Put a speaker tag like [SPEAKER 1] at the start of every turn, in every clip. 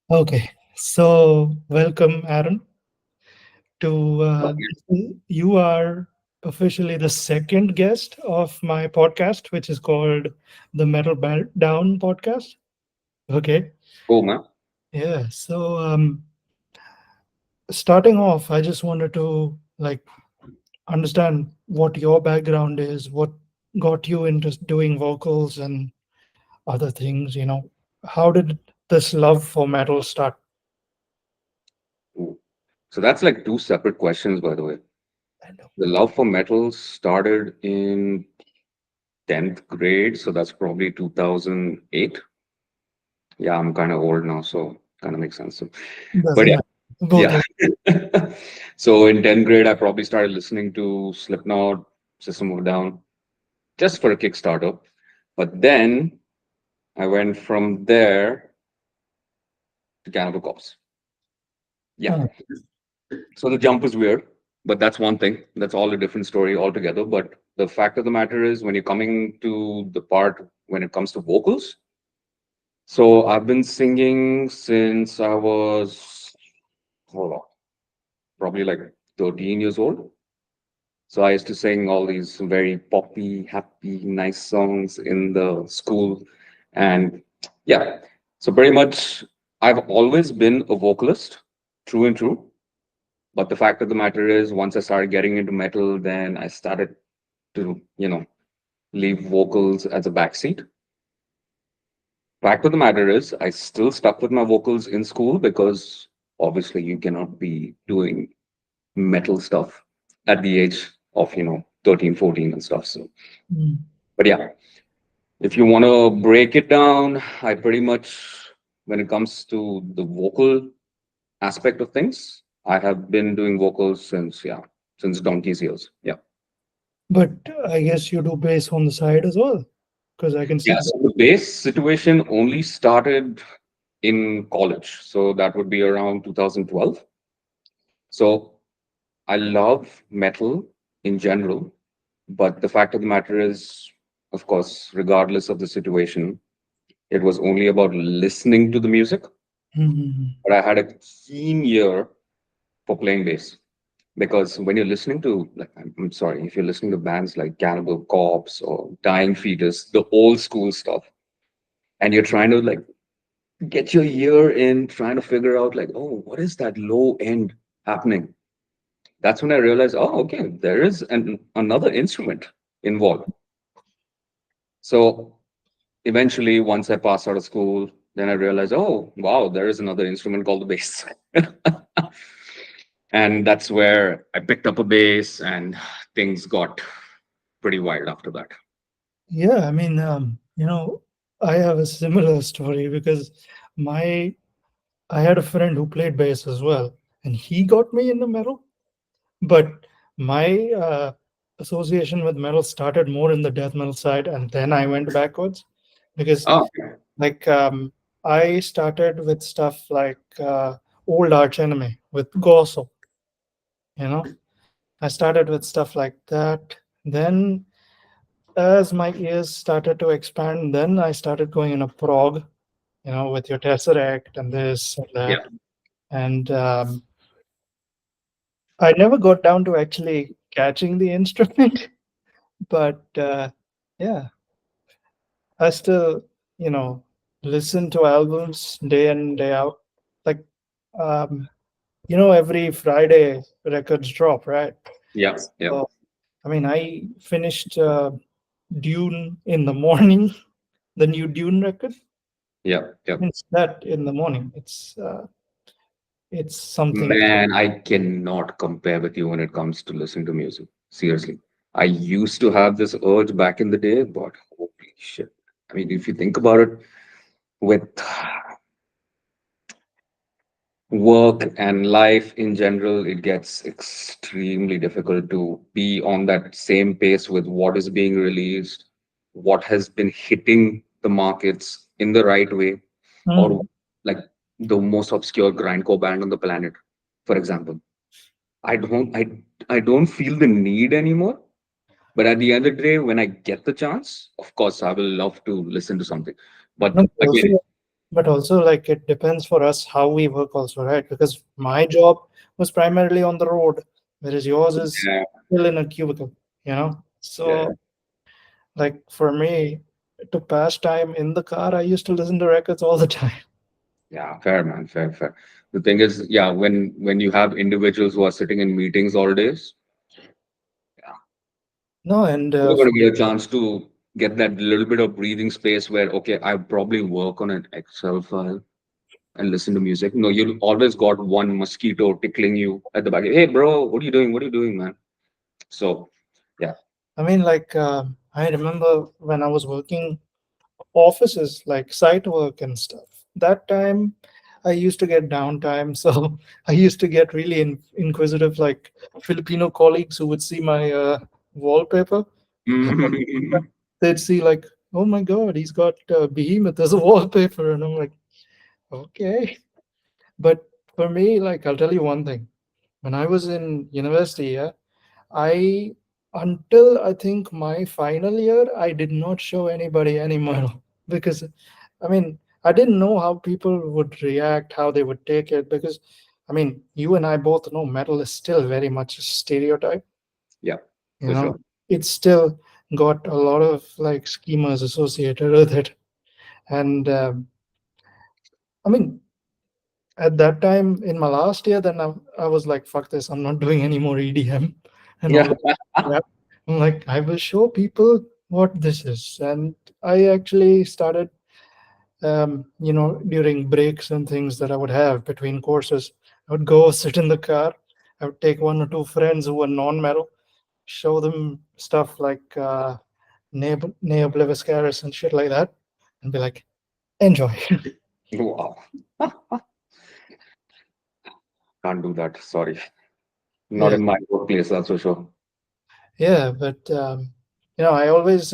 [SPEAKER 1] Okay, so welcome, Aaron. To You are officially the second guest of my podcast, which is called the Down podcast. Okay,
[SPEAKER 2] Cool, man.
[SPEAKER 1] yeah. So starting off, I just wanted to understand what your background is, what got you into doing vocals and other things. How did this love for metal start?
[SPEAKER 2] Ooh. So that's like two separate questions, by the way.
[SPEAKER 1] I know.
[SPEAKER 2] The love for metal started in 10th grade, so that's probably 2008. Yeah, I'm kind of old now, so kind of makes sense. So, but
[SPEAKER 1] Doesn't
[SPEAKER 2] yeah,
[SPEAKER 1] matter. Both
[SPEAKER 2] yeah.
[SPEAKER 1] are.
[SPEAKER 2] So in 10th grade, I probably started listening to Slipknot, System of a Down, just for a Kickstarter. But then I went from there to Cannibal Corpse. Yeah.
[SPEAKER 1] Uh,
[SPEAKER 2] So the jump was weird, but that's one thing. That's all a different story altogether. But the fact of the matter is, when you're coming to the part when it comes to vocals, so I've been singing since I was, hold on, probably like 13 years old. So I used to sing all these very poppy, happy, nice songs in the school. And yeah, so pretty much I've always been a vocalist, true and true. But the fact of the matter is, once I started getting into metal, then I started to, leave vocals as a backseat. Fact of the matter is, I still stuck with my vocals in school because obviously you cannot be doing metal stuff at the age of, 13, 14 and stuff. So,
[SPEAKER 1] mm.
[SPEAKER 2] but yeah, if you want to break it down, I pretty much, when it comes to the vocal aspect of things, I have been doing vocals since, yeah, since donkey's years. Yeah.
[SPEAKER 1] But I guess you do bass on the side as well, because I can
[SPEAKER 2] Yeah,
[SPEAKER 1] see.
[SPEAKER 2] so the bass situation only started in college. So that would be around 2012. So I love metal in general, but the fact of the matter is, of course, regardless of the situation, it was only about listening to the music.
[SPEAKER 1] Mhm.
[SPEAKER 2] But I had a keen ear for playing bass because when you're listening to, like, I'm sorry, if you're listening to bands like Cannibal Corpse or Dying Fetus, the old school stuff, and you're trying to like get your ear in, trying to figure out like, oh, what is that low end happening? That's when I realized, oh, okay, there is another instrument involved. So eventually, once I passed out of school, then I realized, oh, wow, there is another instrument called the bass. And that's where I picked up a bass and things got pretty wild after that.
[SPEAKER 1] Yeah, I mean, I have a similar story because my I had a friend who played bass as well, and he got me into metal. But my association with metal started more in the death metal side, and then I went backwards because,
[SPEAKER 2] Oh,
[SPEAKER 1] like, I started with stuff like old Arch Enemy with Gosso. You know, I started with stuff like that. Then, as my ears started to expand, then I started going in a prog, with your Tesseract and this and
[SPEAKER 2] yeah.
[SPEAKER 1] that. And I never got down to actually catching the instrument, but yeah, I still, you know, listen to albums day in, day out. Like, um, every Friday records drop, right?
[SPEAKER 2] Yeah. Yeah.
[SPEAKER 1] So, I mean, I finished Dune in the morning, the new Dune record.
[SPEAKER 2] Yeah. Yeah.
[SPEAKER 1] It's that in the morning. It's something.
[SPEAKER 2] Man, I cannot compare with you when it comes to listening to music. Seriously. I used to have this urge back in the day, but holy shit. I mean, if you think about it, with work and life in general, it gets extremely difficult to be on that same pace with what is being released, what has been hitting the markets in the right way, or
[SPEAKER 1] Mm.
[SPEAKER 2] like the most obscure grindcore band on the planet, for example. I don't feel the need anymore. But at the end of the day, when I get the chance, of course I will love to listen to something.
[SPEAKER 1] No,
[SPEAKER 2] But again,
[SPEAKER 1] also, But also, like, it depends for us how we work, also, right? Because my job was primarily on the road, whereas yours is
[SPEAKER 2] Yeah,
[SPEAKER 1] still in a cubicle, you know?
[SPEAKER 2] yeah,
[SPEAKER 1] So, like, for me, to pass time in the car, I used to listen to records all the time.
[SPEAKER 2] yeah. Fair, man. Fair, fair. The thing is, yeah, when you have individuals who are sitting in meetings all days, yeah,
[SPEAKER 1] No, and
[SPEAKER 2] you're going to get a chance to get that little bit of breathing space where, okay, I probably work on an Excel file and listen to music. No, you'll always got one mosquito tickling you at the back. Hey, bro, what are you doing? What are you doing, man? So, yeah.
[SPEAKER 1] I mean, like, I remember when I was working offices, like site work and stuff. That time, I used to get downtime, so I used to get really inquisitive, like Filipino colleagues who would see my wallpaper. They'd see like, oh my god, he's got Behemoth as a wallpaper, and I'm like, okay. But for me, like, I'll tell you one thing. When I was in university, yeah, I until I think my final year, I did not show anybody any medal because, I mean, I didn't know how people would react, how they would take it. Because, I mean, you and I both know metal is still very much a stereotype.
[SPEAKER 2] Yeah,
[SPEAKER 1] You
[SPEAKER 2] for
[SPEAKER 1] know,
[SPEAKER 2] sure.
[SPEAKER 1] it's still got a lot of like schemas associated with it, and I mean, at that time in my last year, then I was like, fuck this, I'm not doing any more EDM and
[SPEAKER 2] Yeah.
[SPEAKER 1] all that crap. I'm like, I will show people what this is. And I actually started, during breaks and things that I would have between courses, I would go sit in the car. I would take one or two friends who were non-metal, show them stuff like Neo Obliviscaris and shit like that, and be like, enjoy.
[SPEAKER 2] Wow. Can't do that. Sorry. Not
[SPEAKER 1] Yeah.
[SPEAKER 2] in my workplace, that's for sure.
[SPEAKER 1] Yeah, but I always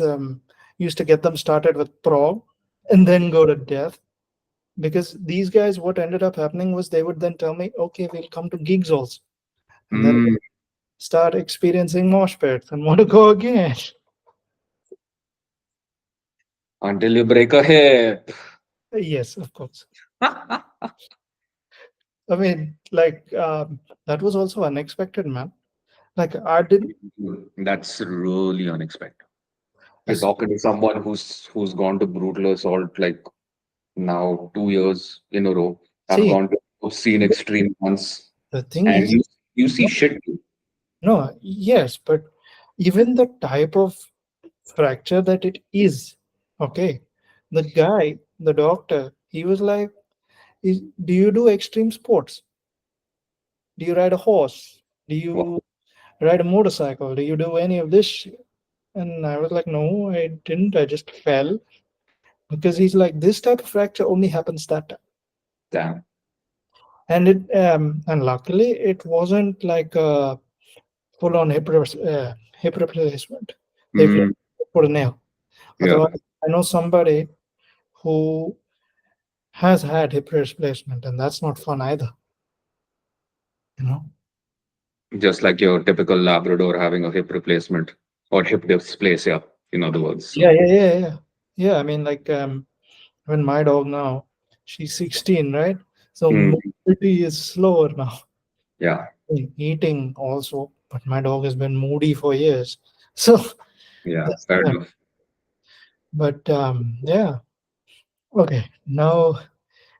[SPEAKER 1] used to get them started with prog and then go to death, because these guys, what ended up happening was they would then tell me, "Okay, we'll come to gigs also," and then
[SPEAKER 2] Mm,
[SPEAKER 1] start experiencing mosh pits and want to go again.
[SPEAKER 2] until you break a hip.
[SPEAKER 1] Yes, of course. I mean, like, that was also unexpected, man. Like, I didn't.
[SPEAKER 2] That's really unexpected. You're
[SPEAKER 1] As,
[SPEAKER 2] talking to someone who's gone to brutal assault like now 2 years in a row. I've
[SPEAKER 1] See,
[SPEAKER 2] gone to obscene extreme once,
[SPEAKER 1] the thing
[SPEAKER 2] and
[SPEAKER 1] is,
[SPEAKER 2] you see shit too.
[SPEAKER 1] no, yes, but even the type of fracture that it is, okay, the guy, the doctor, he was like, do you do extreme sports? Do you ride a horse? Do
[SPEAKER 2] Wow,
[SPEAKER 1] you ride a motorcycle? Do you do any of this shit? And I was like, no, I didn't. I just fell. Because he's like, this type of fracture only happens that time.
[SPEAKER 2] damn.
[SPEAKER 1] And luckily it wasn't like a full on hip replacement. They just
[SPEAKER 2] Mm,
[SPEAKER 1] put a nail.
[SPEAKER 2] yeah,
[SPEAKER 1] Otherwise, I know somebody who has had hip replacement, and that's not fun either. You know?
[SPEAKER 2] just like your typical Labrador having a hip replacement or hip dysplasia, in other words.
[SPEAKER 1] Yeah,
[SPEAKER 2] So,
[SPEAKER 1] yeah, yeah, yeah. Yeah, I mean, like, when my dog now, she's 16, right? So
[SPEAKER 2] mm,
[SPEAKER 1] mobility is slower now.
[SPEAKER 2] yeah,
[SPEAKER 1] Eating also, but my dog has been moody for years. So
[SPEAKER 2] yeah,
[SPEAKER 1] that's
[SPEAKER 2] fair
[SPEAKER 1] that.
[SPEAKER 2] enough.
[SPEAKER 1] But yeah. Okay, now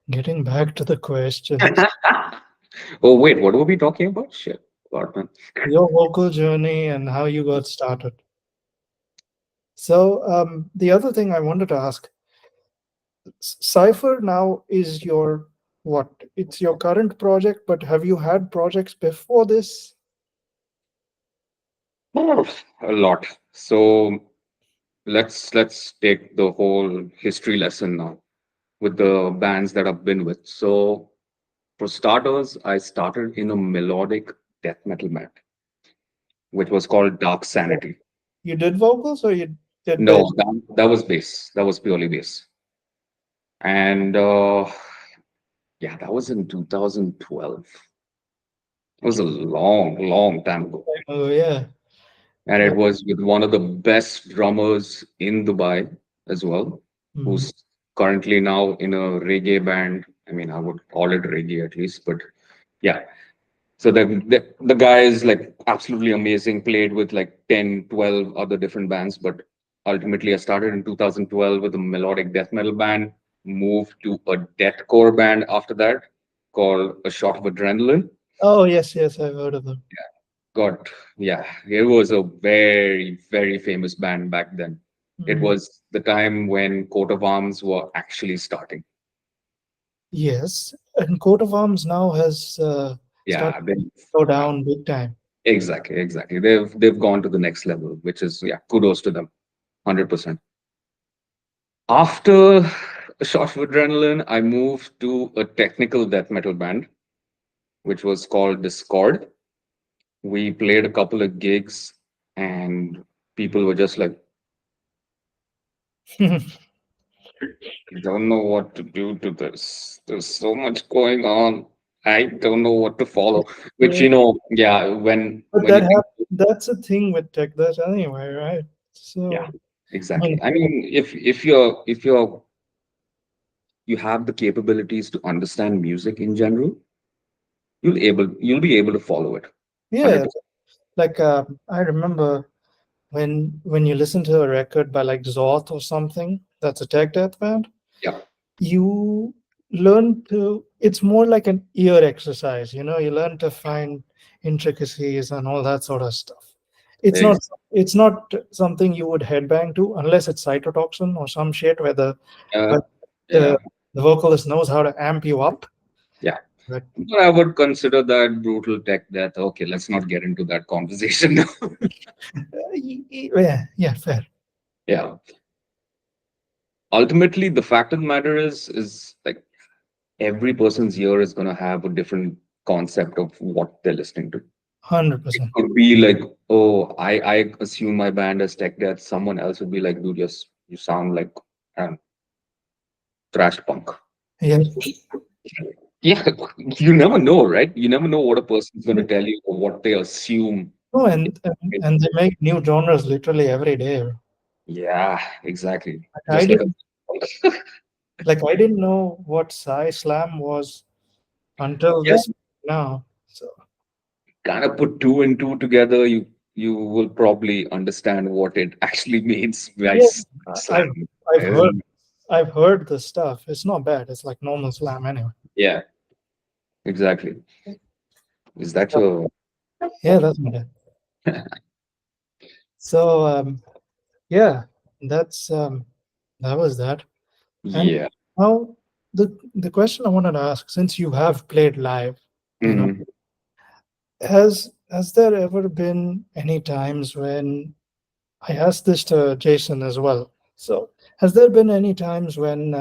[SPEAKER 1] getting back to the questions.
[SPEAKER 2] Oh wait, what were we talking about? Shit, God, man.
[SPEAKER 1] Your vocal journey and how you got started. So the other thing I wanted to ask, Cypher now is your what? It's your current project, but have you had projects before this?
[SPEAKER 2] A lot. So let's take the whole history lesson now with the bands that I've been with. So for starters, I started in a melodic death metal band, which was called Dark Sanity.
[SPEAKER 1] You did vocals or you did bass?
[SPEAKER 2] No, that was bass. That was purely bass. And yeah, that was in 2012. It was a long, long time ago.
[SPEAKER 1] Oh yeah.
[SPEAKER 2] And
[SPEAKER 1] Uh,
[SPEAKER 2] it was with one of the best drummers in Dubai as well,
[SPEAKER 1] mhm.
[SPEAKER 2] who's currently now in a reggae band. I mean, I would call it reggae at least, but yeah. So the guy is like absolutely amazing, played with like 10, 12 other different bands. But ultimately, I started in 2012 with a melodic death metal band, moved to a deathcore band after that called A Shot of Adrenaline.
[SPEAKER 1] Oh yes, yes, I've heard of them.
[SPEAKER 2] God, yeah, it was a very, very famous band back then. It
[SPEAKER 1] Mm.
[SPEAKER 2] was the time when Coat of Arms were actually starting.
[SPEAKER 1] Yes, and coat of arms now has started
[SPEAKER 2] Yeah, they,
[SPEAKER 1] to go down big time.
[SPEAKER 2] exactly, exactly. They've gone to the next level, which is yeah, kudos to them, 100%. After A Shot of Adrenaline, I moved to a technical death metal band, which was called Discord. We played a couple of gigs, and people were just like, I don't know what to do to this. There's so much going on. I don't know what to follow. Which,
[SPEAKER 1] Yeah,
[SPEAKER 2] yeah,
[SPEAKER 1] but
[SPEAKER 2] when you think,
[SPEAKER 1] that's a thing with tech that anyway, right?
[SPEAKER 2] yeah,
[SPEAKER 1] So I
[SPEAKER 2] exactly.
[SPEAKER 1] mean,
[SPEAKER 2] I mean, if you have the capabilities to understand music in general, you'll be able to follow it.
[SPEAKER 1] yeah,
[SPEAKER 2] 100%.
[SPEAKER 1] like I remember when you listen to a record by like Zoth or something, that's a tech death band,
[SPEAKER 2] Yeah.
[SPEAKER 1] you learn to, it's more like an ear exercise, you learn to find intricacies and all that sort of stuff. It's not
[SPEAKER 2] Ex-
[SPEAKER 1] it's not something you would headbang to unless it's cytotoxin or some shit where
[SPEAKER 2] Uh,
[SPEAKER 1] where
[SPEAKER 2] yeah.
[SPEAKER 1] the, the vocalist knows how to amp you up.
[SPEAKER 2] Yeah.
[SPEAKER 1] But
[SPEAKER 2] But I would consider that brutal tech death. Okay, let's not get into that conversation now.
[SPEAKER 1] yeah, yeah, fair.
[SPEAKER 2] Yeah. Ultimately, the fact of the matter is like every person's ear is going to have a different concept of what they're listening to. It
[SPEAKER 1] 100%.
[SPEAKER 2] could be like, oh, I assume my band is tech death. Someone else would be like, dude, yes, you sound like um, thrash punk.
[SPEAKER 1] Yeah.
[SPEAKER 2] Yeah, you never know, right? You never know what a person's going to tell you or what they assume.
[SPEAKER 1] No, and they make new genres literally every day.
[SPEAKER 2] Yeah, exactly.
[SPEAKER 1] Like I
[SPEAKER 2] Just like a
[SPEAKER 1] didn't I didn't know what Psy Slam was until
[SPEAKER 2] yeah,
[SPEAKER 1] this now. So
[SPEAKER 2] kind of put two and two together, you will probably understand what it actually means by
[SPEAKER 1] yeah, I've
[SPEAKER 2] slam.
[SPEAKER 1] I've heard
[SPEAKER 2] Um,
[SPEAKER 1] I've heard the stuff. It's not bad. It's like normal slam anyway.
[SPEAKER 2] Yeah, exactly. Is that your
[SPEAKER 1] Yeah, that's my dad. So yeah, that's that was that. And
[SPEAKER 2] yeah?
[SPEAKER 1] now the question I wanted to ask, since you have played live, you know,
[SPEAKER 2] Mhm.
[SPEAKER 1] has there ever been any times when I asked this to Jason as well. So, has there been any times when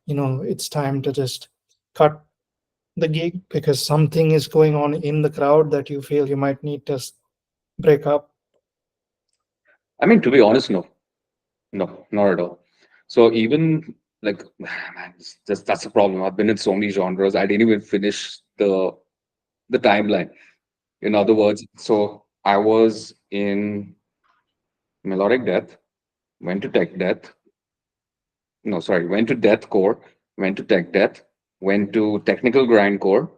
[SPEAKER 1] it's time to just cut the gig because something is going on in the crowd that you feel you might need to break up?
[SPEAKER 2] I mean, to be honest, no, no, not at all. So even like, man, that's the problem. I've been in so many genres. I didn't even finish the timeline. In other words, so I was in melodic death, went to tech death. No, sorry, went to deathcore, went to tech death, went to technical grindcore,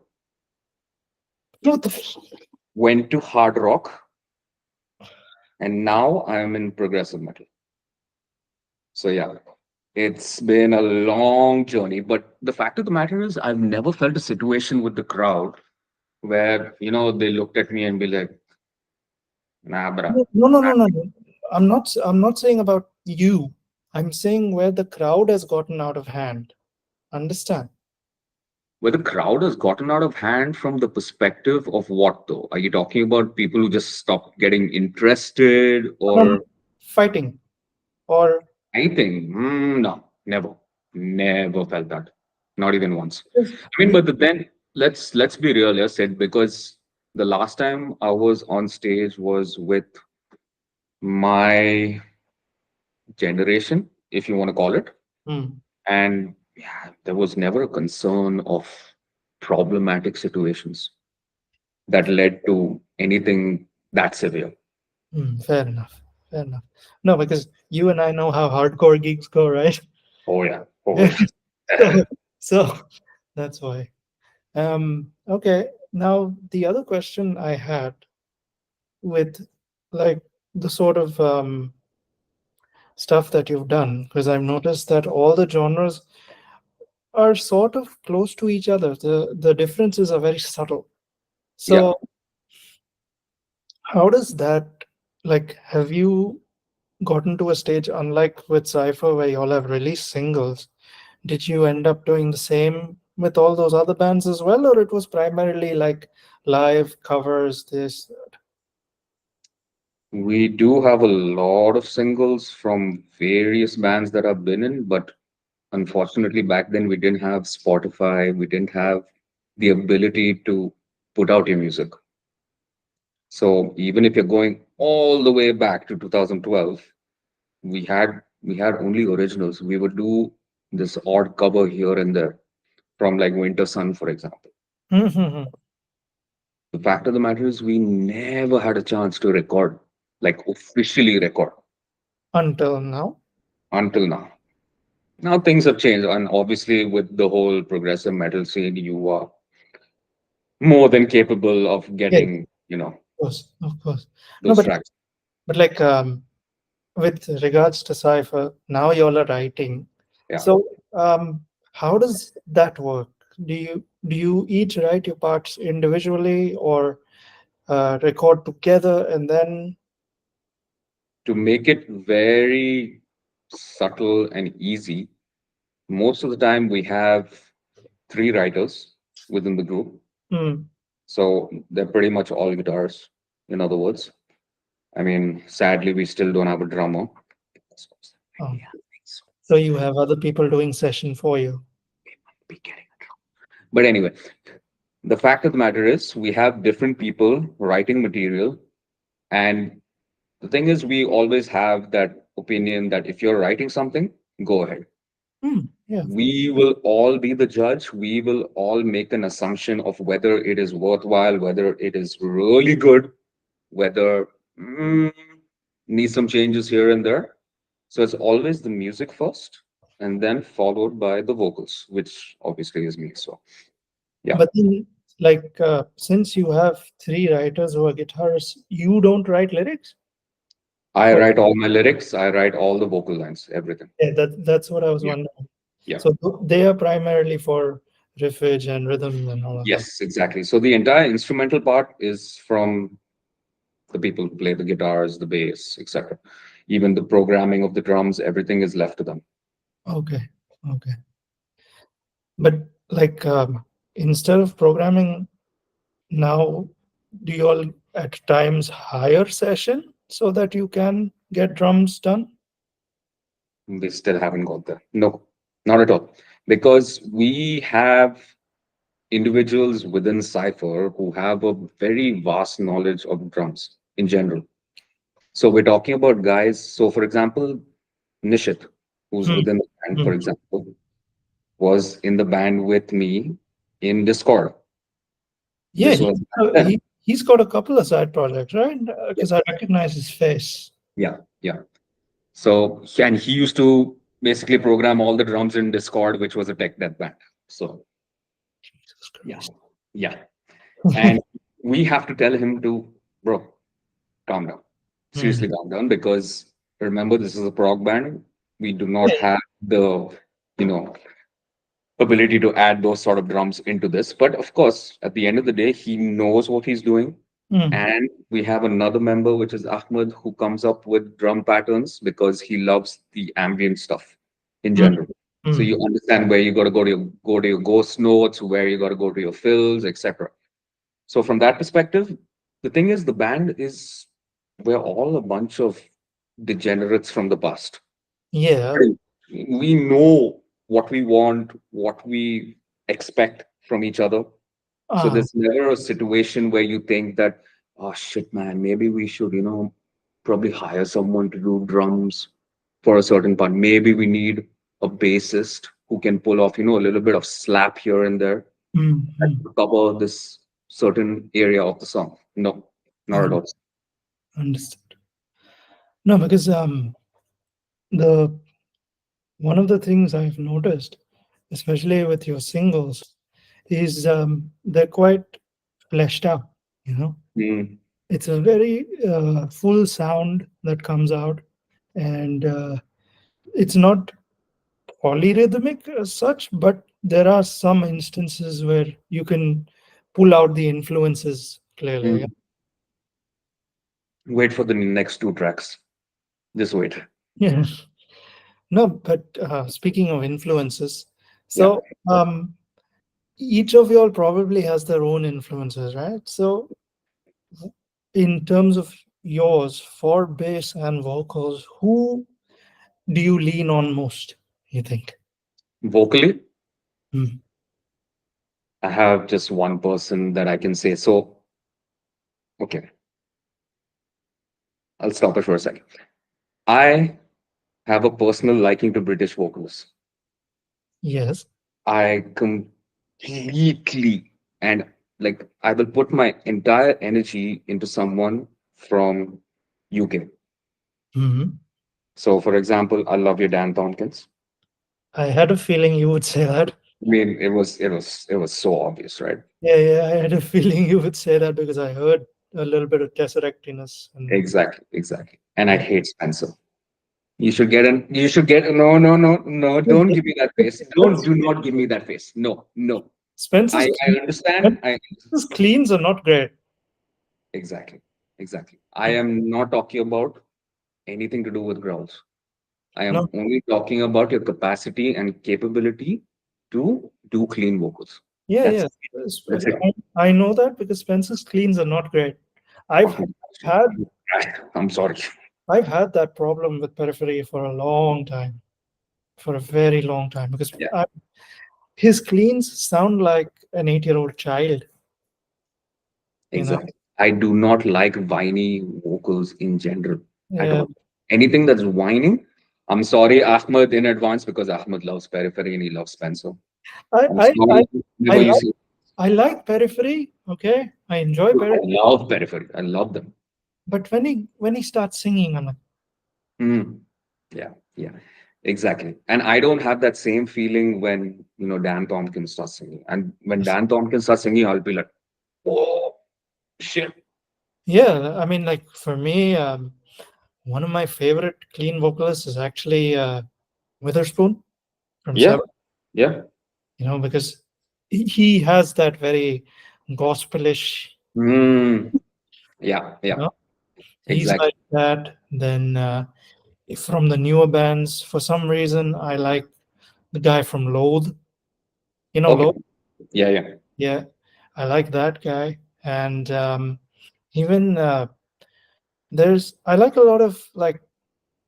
[SPEAKER 1] What the f-
[SPEAKER 2] went to hard rock, and now I'm in progressive metal. So yeah, it's been a long journey. But the fact of the matter is, I've never felt a situation with the crowd where they looked at me and be like, "Nah, bruh."
[SPEAKER 1] No, no, no, no, no. No. I'm not saying about you. I'm saying where the crowd has gotten out of hand. Understand?
[SPEAKER 2] Where the crowd has gotten out of hand from the perspective of what though? Are you talking about people who just stopped getting interested
[SPEAKER 1] No, no, no.
[SPEAKER 2] or
[SPEAKER 1] Fighting or
[SPEAKER 2] anything? No, never, never felt that. Not even once.
[SPEAKER 1] because
[SPEAKER 2] I mean, but then let's be real, yes, Sid, because the last time I was on stage was with my generation, if you want to call it,
[SPEAKER 1] Hmm,
[SPEAKER 2] and yeah, there was never a concern of problematic situations that led to anything that severe.
[SPEAKER 1] fair enough. Fair enough. No, because you and I know how hardcore gigs go, right?
[SPEAKER 2] Oh yeah. Oh,
[SPEAKER 1] so, so that's why. Okay. Now the other question I had with like the sort of stuff that you've done, because I've noticed that all the genres are sort of close to each other. The differences are very subtle.
[SPEAKER 2] yeah.
[SPEAKER 1] So how does that, like, have you gotten to a stage, unlike with Cypher where you all have released singles, did you end up doing the same with all those other bands as well, or it was primarily like live covers, this?
[SPEAKER 2] We do have a lot of singles from various bands that I've been in, but unfortunately, back then we didn't have Spotify, we didn't have the ability to put out your music. So even if you're going all the way back to 2012, we had only originals. We would do this odd cover here and there from like Winter Sun, for example.
[SPEAKER 1] Mhm.
[SPEAKER 2] The fact of the matter is we never had a chance to record, like officially record
[SPEAKER 1] Until now.
[SPEAKER 2] until now. Now things have changed, and obviously with the whole progressive metal scene, you are more than capable of
[SPEAKER 1] Yeah,
[SPEAKER 2] getting,
[SPEAKER 1] of course. No,
[SPEAKER 2] those tracks.
[SPEAKER 1] but like with regards to Cypher, now you all are writing.
[SPEAKER 2] Yeah.
[SPEAKER 1] So how does that work? Do you each write your parts individually, or record together and then?
[SPEAKER 2] To make it very subtle and easy, most of the time we have three writers within the group.
[SPEAKER 1] Hmm.
[SPEAKER 2] So they're pretty much all guitars, in other words. I mean, sadly, we still don't have a drummer.
[SPEAKER 1] Oh, so you have other people doing session for you.
[SPEAKER 2] But anyway, the fact of the matter is, we have different people writing material. And the thing is, we always have that opinion that if you're writing something, go ahead.
[SPEAKER 1] Hmm. Yeah, of course.
[SPEAKER 2] We will all be the judge. We will all make an assumption of whether it is worthwhile, whether it is really good, whether mm, needs some changes here and there. So it's always the music first, and then followed by the vocals, which obviously is me. So yeah,
[SPEAKER 1] But then, like, since you have three writers who are guitarists, you don't write lyrics?
[SPEAKER 2] I
[SPEAKER 1] Or
[SPEAKER 2] write all my lyrics. I write all the vocal lines, everything.
[SPEAKER 1] yeah, that's what I was
[SPEAKER 2] Yeah,
[SPEAKER 1] wondering.
[SPEAKER 2] yeah.
[SPEAKER 1] So they are primarily for riffage and rhythm and all of that.
[SPEAKER 2] Yes, exactly. So the entire instrumental part is from the people who play the guitars, the bass, etc. Even the programming of the drums, everything is left to them.
[SPEAKER 1] Okay, okay. But like, instead of programming now, do you all at times hire session so that you can get drums done?
[SPEAKER 2] We still haven't got there. No, not at all. Because we have individuals within Cypher who have a very vast knowledge of drums in general. So we're talking about guys. So, for example, Nishit, who's
[SPEAKER 1] Hmm.
[SPEAKER 2] within the band,
[SPEAKER 1] Hmm.
[SPEAKER 2] for example, was in the band with me in Discord.
[SPEAKER 1] Yeah,
[SPEAKER 2] This
[SPEAKER 1] he,
[SPEAKER 2] was back then.
[SPEAKER 1] he's got a couple of side projects, right? Because I
[SPEAKER 2] Yes.
[SPEAKER 1] recognize his face.
[SPEAKER 2] Yeah. Yeah. So, and he used to basically program all the drums in Discord, which was a tech death band. So,
[SPEAKER 1] Jesus
[SPEAKER 2] yeah.
[SPEAKER 1] Christ.
[SPEAKER 2] Yeah. And we have to tell him to, bro, calm down.
[SPEAKER 1] Hmm.
[SPEAKER 2] Seriously, calm down because remember, this is a prog band. We do not
[SPEAKER 1] Yeah.
[SPEAKER 2] have the, you know, ability to add those sort of drums into this. But of course, at the end of the day, he knows what he's doing.
[SPEAKER 1] Hmm.
[SPEAKER 2] And we have another member, which is Ahmed, who comes up with drum patterns because he loves the ambient stuff in
[SPEAKER 1] Hmm.
[SPEAKER 2] general. So
[SPEAKER 1] Hmm.
[SPEAKER 2] you understand where you got to go to your ghost notes, where you got to go to your fills, etc. So from that perspective, the thing is, the band is we're all a bunch of degenerates from the past.
[SPEAKER 1] Yeah.
[SPEAKER 2] We know what we want, what we expect from each other. So
[SPEAKER 1] Ah.
[SPEAKER 2] there's never a situation where you think that, oh shit, man, maybe we should, probably hire someone to do drums for a certain part. Maybe we need a bassist who can pull off, a little bit of slap here and there
[SPEAKER 1] Hmm. Hmm.
[SPEAKER 2] to cover this certain area of the song. No, not at
[SPEAKER 1] Okay.
[SPEAKER 2] all.
[SPEAKER 1] Understood. No, because the one of the things I've noticed, especially with your singles, is they're quite fleshed out. You know,
[SPEAKER 2] Mm,
[SPEAKER 1] it's a very full sound that comes out, and it's not polyrhythmic as such, but there are some instances where you can pull out the influences clearly.
[SPEAKER 2] mm. Wait for the next two tracks. Just wait.
[SPEAKER 1] Yeah. No, but speaking of influences,
[SPEAKER 2] Yeah.
[SPEAKER 1] so each of y'all probably has their own influences, right? So, in terms of yours for bass and vocals, who do you lean on most? You think?
[SPEAKER 2] Vocally,
[SPEAKER 1] Hmm.
[SPEAKER 2] I have just one person that I can say. So, okay, I'll stop it for a second. I have a personal liking to British vocalists.
[SPEAKER 1] Yes.
[SPEAKER 2] I completely and like I will put my entire energy into someone from UK.
[SPEAKER 1] Hmm.
[SPEAKER 2] So, for example, I love your Dan Tompkins.
[SPEAKER 1] I had a feeling you would say that.
[SPEAKER 2] I mean, it was so obvious, right?
[SPEAKER 1] Yeah, yeah, I had a feeling you would say that because I heard a little bit of tesseractiness and
[SPEAKER 2] Exactly, exactly. And I
[SPEAKER 1] yeah.
[SPEAKER 2] hate Spencer. You should get an. You should get. No, no, no, no. Don't give me that face. Don't. Do not give me that face. No, no. I
[SPEAKER 1] Spencer's
[SPEAKER 2] I understand. I
[SPEAKER 1] Spencer's cleans are not great.
[SPEAKER 2] exactly, exactly. I am not talking about anything to do with growls. I
[SPEAKER 1] No,
[SPEAKER 2] am only talking about your capacity and capability to do clean vocals.
[SPEAKER 1] yeah,
[SPEAKER 2] That's
[SPEAKER 1] yeah.
[SPEAKER 2] that's it.
[SPEAKER 1] I know that because Spencer's cleans are not great. I've
[SPEAKER 2] Fucking
[SPEAKER 1] had
[SPEAKER 2] I'm sorry.
[SPEAKER 1] I've had that problem with Periphery for a long time, for a very long time, because
[SPEAKER 2] Yeah,
[SPEAKER 1] his cleans sound like an 8-year-old child. You know,
[SPEAKER 2] exactly. I do not like whiny vocals in general at
[SPEAKER 1] yeah.
[SPEAKER 2] all. Anything that's whining, I'm sorry, Ahmed, in advance, because Ahmed loves Periphery and he loves Spencer.
[SPEAKER 1] I
[SPEAKER 2] I'm
[SPEAKER 1] I I,
[SPEAKER 2] sorry.
[SPEAKER 1] I
[SPEAKER 2] Whenever you
[SPEAKER 1] like
[SPEAKER 2] see,
[SPEAKER 1] I like Periphery. Okay, I enjoy
[SPEAKER 2] I
[SPEAKER 1] Periphery,
[SPEAKER 2] love Periphery. I love them.
[SPEAKER 1] but when he starts singing, I'm like,
[SPEAKER 2] Mm. Yeah, yeah, exactly. And I don't have that same feeling when Dan Tompkins starts singing. And when Dan Tompkins starts singing, I'll be like, oh shit.
[SPEAKER 1] yeah. I mean, like for me, one of my favorite clean vocalists is actually Witherspoon from
[SPEAKER 2] Yeah,
[SPEAKER 1] Cypher.
[SPEAKER 2] yeah.
[SPEAKER 1] Because he has that very gospelish.
[SPEAKER 2] Mm. Yeah,
[SPEAKER 1] You
[SPEAKER 2] yeah,
[SPEAKER 1] know, he's
[SPEAKER 2] exactly.
[SPEAKER 1] like that. Then from the newer bands, for some reason, I like the guy from Loathe.
[SPEAKER 2] Okay.
[SPEAKER 1] Loathe.
[SPEAKER 2] Yeah, yeah.
[SPEAKER 1] Yeah, I like that guy. And even I like a lot of like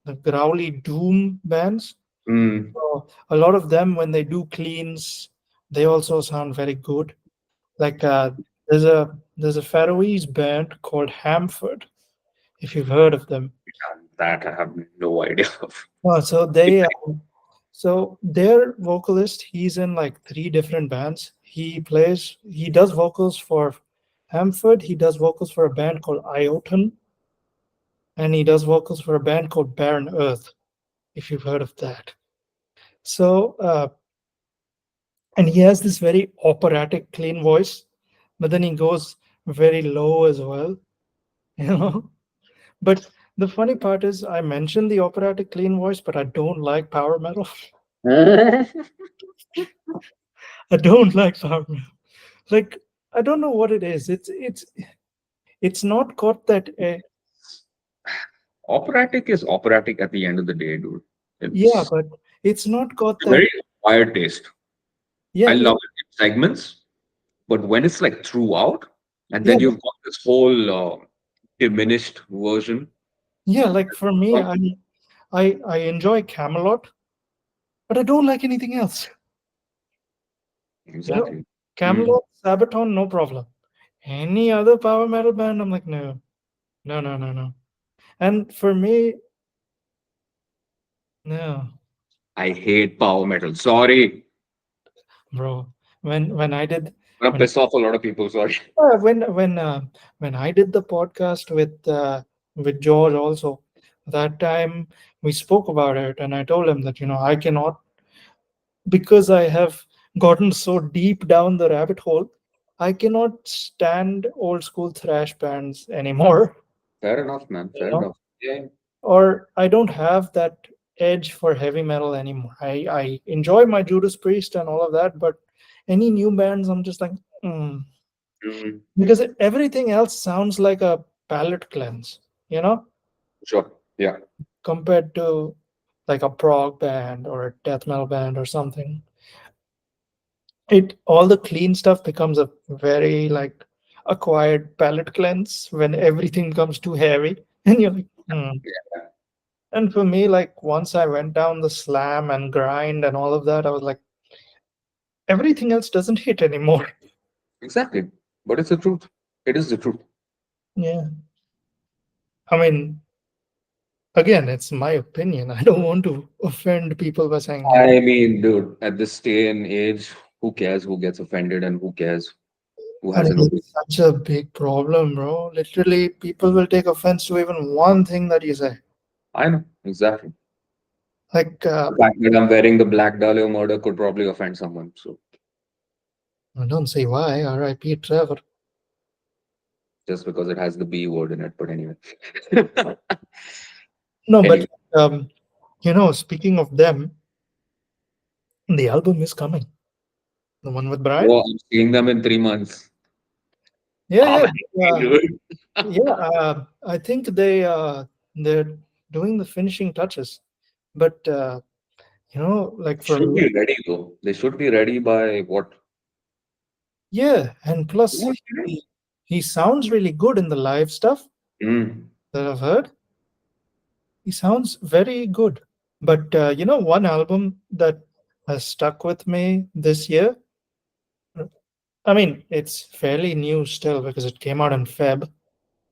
[SPEAKER 1] the growly doom bands.
[SPEAKER 2] Mm.
[SPEAKER 1] So a lot of them, when they do cleans, they also sound very good. Like there's a Faroese band called Hamford, if you've heard of them.
[SPEAKER 2] That I have no idea of.
[SPEAKER 1] Oh, so their vocalist, he's in like three different bands. He does vocals for Hamford, he does vocals for a band called Ioton, and he does vocals for a band called Barren Earth, if you've heard of that. So and he has this very operatic, clean voice, but then he goes very low as well, you know. But the funny part is, I mentioned the operatic clean voice, but I don't like power metal. I don't like power metal. Like I don't know what it is. It's not got that.
[SPEAKER 2] Operatic is operatic at the end of the day, dude.
[SPEAKER 1] Yeah,
[SPEAKER 2] It's
[SPEAKER 1] but it's not got
[SPEAKER 2] a
[SPEAKER 1] that.
[SPEAKER 2] very acquired taste.
[SPEAKER 1] Yeah,
[SPEAKER 2] I
[SPEAKER 1] yeah,
[SPEAKER 2] love it in segments, but when it's like throughout, and
[SPEAKER 1] yeah,
[SPEAKER 2] then you've got this whole diminished version.
[SPEAKER 1] yeah. Like for me, I enjoy Camelot, but I don't like anything else. You know,
[SPEAKER 2] Exactly. Mm.
[SPEAKER 1] Camelot, Sabaton, no problem. Any other power metal band, I'm like, no, no, no, no, no. And for me, no,
[SPEAKER 2] I hate power metal. Sorry.
[SPEAKER 1] bro. When I did
[SPEAKER 2] I'm gonna
[SPEAKER 1] when
[SPEAKER 2] piss off a lot of people. Sorry.
[SPEAKER 1] when I did the podcast with George also, That time we spoke about it, and I told him that, I cannot, because I have gotten so deep down the rabbit hole, I cannot stand old school thrash bands anymore.
[SPEAKER 2] Fair enough, man.
[SPEAKER 1] You
[SPEAKER 2] Fair
[SPEAKER 1] know,
[SPEAKER 2] enough. Yeah.
[SPEAKER 1] or I don't have that edge for heavy metal anymore. I enjoy my Judas Priest and all of that, but any new bands, I'm just like,
[SPEAKER 2] Mm,
[SPEAKER 1] because everything else sounds like a palate cleanse,
[SPEAKER 2] sure. Yeah.
[SPEAKER 1] compared to like a prog band or a death metal band or something. It all the clean stuff becomes a very like acquired palate cleanse when everything becomes too heavy, and you're like,
[SPEAKER 2] Yeah.
[SPEAKER 1] And for me, like once I went down the slam and grind and all of that, I was like, everything else doesn't hit anymore.
[SPEAKER 2] Exactly. But it's the truth. It is the truth.
[SPEAKER 1] Yeah. I mean, again, it's my opinion. I don't want to offend people by saying,
[SPEAKER 2] I mean, dude, at this day and age, who cares who gets offended and who cares who
[SPEAKER 1] and
[SPEAKER 2] has an opinion?
[SPEAKER 1] it's such a big problem, bro. Literally, people will take offense to even one thing that you say.
[SPEAKER 2] I know. Exactly.
[SPEAKER 1] Like,
[SPEAKER 2] The fact that I'm wearing the Black Dahlia murder could probably offend someone. So
[SPEAKER 1] I don't say why, R.I.P. Trevor.
[SPEAKER 2] just because it has the B word in it. But anyway.
[SPEAKER 1] No, but
[SPEAKER 2] Anyway.
[SPEAKER 1] speaking of them, the album is coming. The one with Brian.
[SPEAKER 2] Bro, I'm seeing them in 3 months.
[SPEAKER 1] Yeah,
[SPEAKER 2] I'm
[SPEAKER 1] yeah,
[SPEAKER 2] happy,
[SPEAKER 1] uh,
[SPEAKER 2] dude.
[SPEAKER 1] yeah. I think they're doing the finishing touches, but like for
[SPEAKER 2] Should
[SPEAKER 1] me,
[SPEAKER 2] be ready though. They should be ready by what?
[SPEAKER 1] yeah, and plus
[SPEAKER 2] Yeah.
[SPEAKER 1] he sounds really good in the live stuff
[SPEAKER 2] Mm.
[SPEAKER 1] that I've heard. He sounds very good. But one album that has stuck with me this year. I mean, it's fairly new still because it came out in Feb.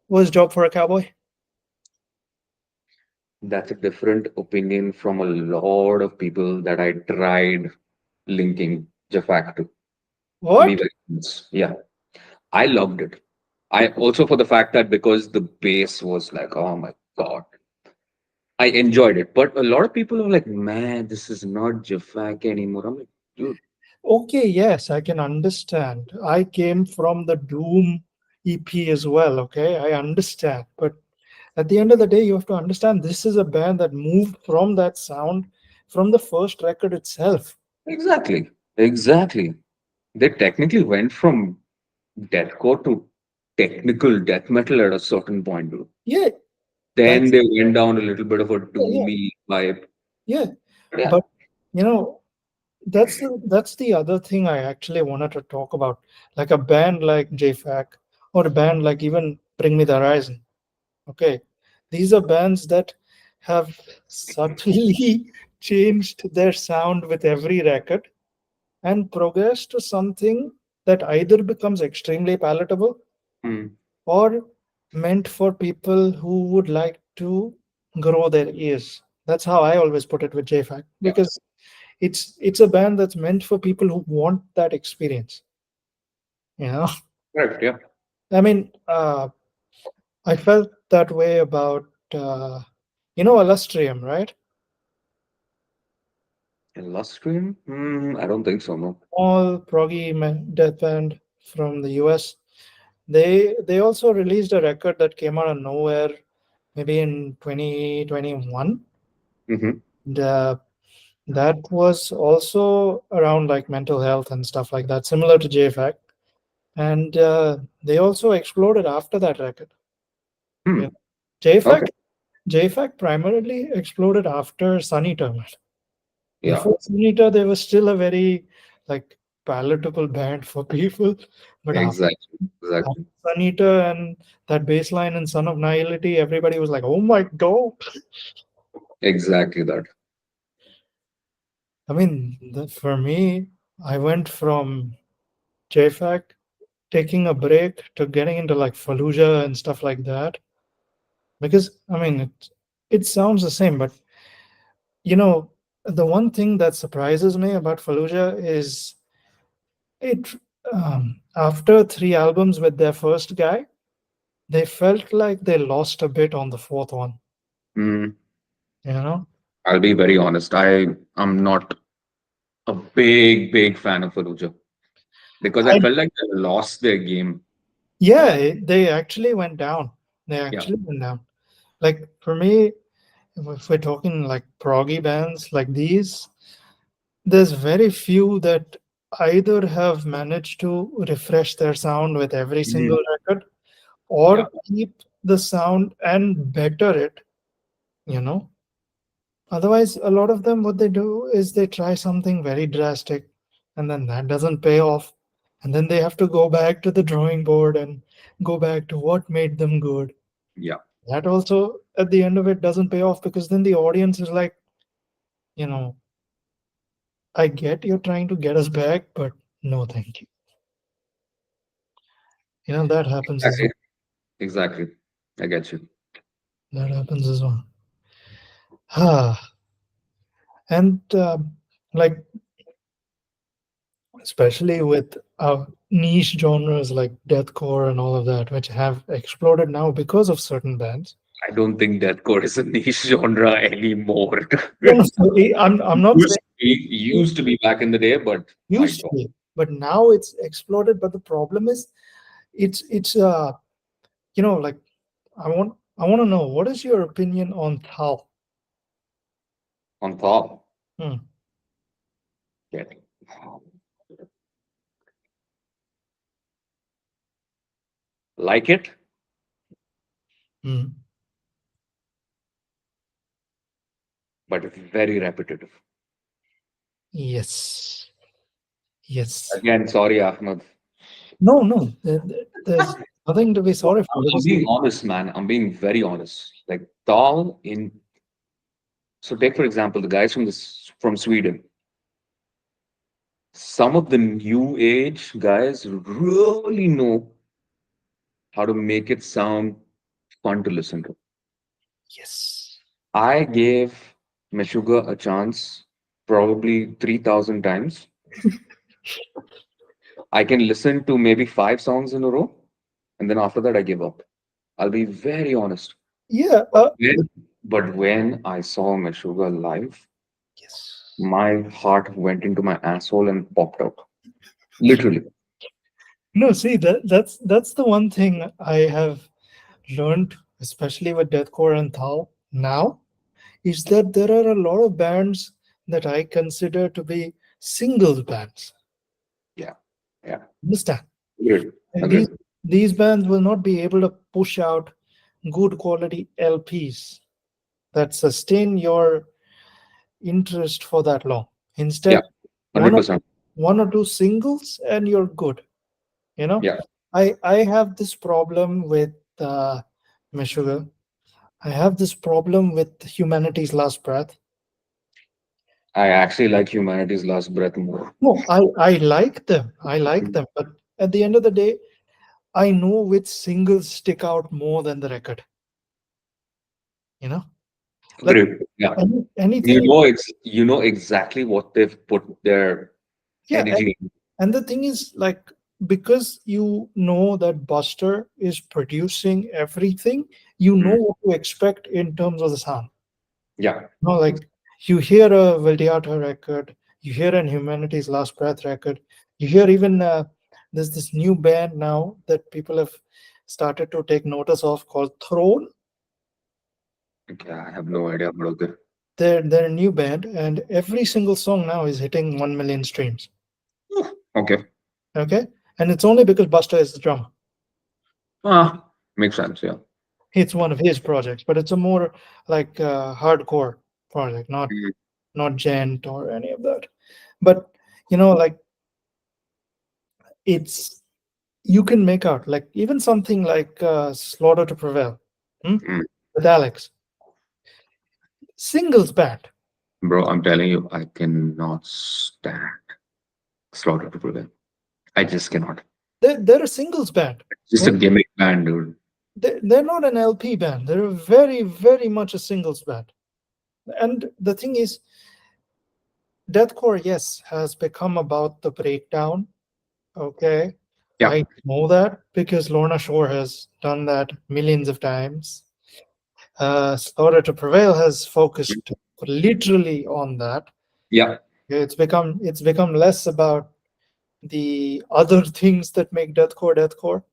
[SPEAKER 1] Was Job for a Cowboy?
[SPEAKER 2] That's a different opinion from a lot of people that I tried linking Jafak to be
[SPEAKER 1] What?
[SPEAKER 2] very honest. Yeah, I loved it. I also for the fact that because the bass was like, oh my God, I enjoyed it. But a lot of people are like, man, this is not Jafak anymore. I'm like, dude,
[SPEAKER 1] Okay, yes, I can understand. I came from the Doom EP as well, okay? I understand. But at the end of the day, you have to understand this is a band that moved from that sound from the first record itself.
[SPEAKER 2] exactly, exactly. They technically went from deathcore to technical death metal at a certain point, dude.
[SPEAKER 1] Yeah,
[SPEAKER 2] Then
[SPEAKER 1] that's
[SPEAKER 2] they went down a little bit of a
[SPEAKER 1] yeah, yeah,
[SPEAKER 2] doomy vibe.
[SPEAKER 1] yeah.
[SPEAKER 2] Yeah.
[SPEAKER 1] But you know, that's the other thing I actually wanted to talk about. Like a band like JFAC or a band like even Bring Me the Horizon. Okay. These are bands that have subtly changed their sound with every record and progressed to something that either becomes extremely palatable
[SPEAKER 2] Mm.
[SPEAKER 1] or meant for people who would like to grow their ears. That's how I always put it with JFAC
[SPEAKER 2] Yeah.
[SPEAKER 1] because it's a band that's meant for people who want that experience. You know,
[SPEAKER 2] Correct. Yeah.
[SPEAKER 1] I mean, I felt that way about Illustrium, right?
[SPEAKER 2] Illustrium? I don't think so. No.
[SPEAKER 1] All proggy death band from the US. They also released a record that came out of nowhere, maybe in 2021.
[SPEAKER 2] Mm-hmm.
[SPEAKER 1] And, that was also around like mental health and stuff like that, similar to JFAC. And they also exploded after that record.
[SPEAKER 2] Hmm.
[SPEAKER 1] Yeah. JFAC
[SPEAKER 2] Okay.
[SPEAKER 1] JFAC primarily exploded after Sunny Terminal.
[SPEAKER 2] Yeah.
[SPEAKER 1] Before Sunita, they were still a very like palatable band for people, but
[SPEAKER 2] Exactly.
[SPEAKER 1] after
[SPEAKER 2] Exactly.
[SPEAKER 1] Sunita and that bass line in Son of Nihility, everybody was like, "Oh my god!"
[SPEAKER 2] Exactly that.
[SPEAKER 1] I mean, for me, I went from JFAC taking a break to getting into like Fallujah and stuff like that because I mean it sounds the same, but you know the one thing that surprises me about Fallujah is it after three albums with their first guy, they felt like they lost a bit on the fourth one.
[SPEAKER 2] Mm,
[SPEAKER 1] You know,
[SPEAKER 2] I'll be very honest. I am not a big fan of Fallujah because I
[SPEAKER 1] I
[SPEAKER 2] felt like they lost their game.
[SPEAKER 1] yeah, they actually went down. They
[SPEAKER 2] Yeah.
[SPEAKER 1] actually went down. Like for me, if we're talking like proggy bands like these, there's very few that either have managed to refresh their sound with every
[SPEAKER 2] Mhm.
[SPEAKER 1] single record
[SPEAKER 2] Yeah.
[SPEAKER 1] or keep the sound and better it, you know. Otherwise, a lot of them, what they do is they try something very drastic and then that doesn't pay off. And then they have to go back to the drawing board and go back to what made them good.
[SPEAKER 2] Yeah.
[SPEAKER 1] That also, at the end of it, doesn't pay off because then the audience is like, you know, I get you're trying to get us back, but no, thank you. That happens as
[SPEAKER 2] Exactly.
[SPEAKER 1] well.
[SPEAKER 2] Exactly. I get you.
[SPEAKER 1] That happens as well. Ah, and like especially with niche genres like deathcore and all of that, which have exploded now because of certain bands.
[SPEAKER 2] I don't think deathcore is a niche genre anymore.
[SPEAKER 1] No, no, so I'm not saying
[SPEAKER 2] Used to be back in the day, but I
[SPEAKER 1] used to
[SPEAKER 2] don't.
[SPEAKER 1] be, but now it's exploded. But the problem is, it's like I want to know what is your opinion on Thal?
[SPEAKER 2] On top.
[SPEAKER 1] Hmm.
[SPEAKER 2] Yeah. Like it,
[SPEAKER 1] Hmm.
[SPEAKER 2] but it's very repetitive.
[SPEAKER 1] Yes, yes.
[SPEAKER 2] Again, sorry, Ahmed.
[SPEAKER 1] No, no. There's nothing to be sorry for
[SPEAKER 2] I'm
[SPEAKER 1] because
[SPEAKER 2] being honest, man. I'm being very honest. Like Tal in so take for example the guys from Sweden. Some of the new age guys really know how to make it sound fun to listen to.
[SPEAKER 1] yes,
[SPEAKER 2] I gave Meshuga a chance probably 3,000 times. I can listen to maybe 5 songs in a row, and then after that, I give up. I'll be very honest.
[SPEAKER 1] yeah.
[SPEAKER 2] But when I saw Meshuga live,
[SPEAKER 1] Yes.
[SPEAKER 2] my heart went into my asshole and popped out. Literally.
[SPEAKER 1] No, see that's the one thing I have learned, especially with deathcore and Thal now, is that there are a lot of bands that I consider to be singles bands.
[SPEAKER 2] Yeah. Yeah.
[SPEAKER 1] Understand?
[SPEAKER 2] Agreed.
[SPEAKER 1] And these
[SPEAKER 2] Agreed.
[SPEAKER 1] these bands will not be able to push out good quality LPs that sustain your interest for that long.
[SPEAKER 2] Yeah.
[SPEAKER 1] Instead, one or
[SPEAKER 2] 100%.
[SPEAKER 1] one or two singles and you're good. You know,
[SPEAKER 2] Yeah.
[SPEAKER 1] I have this problem with Meshuggah. I have this problem with Humanity's Last Breath.
[SPEAKER 2] I actually like Humanity's Last Breath more.
[SPEAKER 1] No, I like them. I like them. But at the end of the day, I know which singles stick out more than the record. You know, like
[SPEAKER 2] Agreed. Yeah.
[SPEAKER 1] anything.
[SPEAKER 2] You know exactly what they've put their
[SPEAKER 1] Yeah,
[SPEAKER 2] energy in.
[SPEAKER 1] and the thing is, like, because you know that Buster is producing everything, you know
[SPEAKER 2] Mm.
[SPEAKER 1] what to expect in terms of the sound.
[SPEAKER 2] Yeah.
[SPEAKER 1] No, like you hear a Valdiata record, you hear an Humanity's Last Breath record, you hear even there's this new band now that people have started to take notice of called Throne.
[SPEAKER 2] Okay, I have no idea, but okay.
[SPEAKER 1] They're a new band, and every single song now is hitting 1 million streams.
[SPEAKER 2] Okay.
[SPEAKER 1] Okay, and it's only because Buster is the drummer.
[SPEAKER 2] Makes sense. Yeah.
[SPEAKER 1] It's one of his projects, but it's a more like hardcore project,
[SPEAKER 2] Mm,
[SPEAKER 1] not gent or any of that. But like it's you can make out like even something like Slaughter to Prevail, hmm?
[SPEAKER 2] mm.
[SPEAKER 1] With Alex, singles band.
[SPEAKER 2] Bro, I'm telling you, I cannot stand Slaughter to Prevail. I just cannot.
[SPEAKER 1] They're a singles band.
[SPEAKER 2] Just a
[SPEAKER 1] And
[SPEAKER 2] gimmick band, dude.
[SPEAKER 1] they're not an LP band. They're very, very much a singles band. And the thing is, deathcore, yes, has become about the breakdown. Okay,
[SPEAKER 2] Yeah.
[SPEAKER 1] I know that because Lorna Shore has done that millions of times. Order to Prevail has focused literally on that.
[SPEAKER 2] Yeah.
[SPEAKER 1] It's become less about the other things that make deathcore,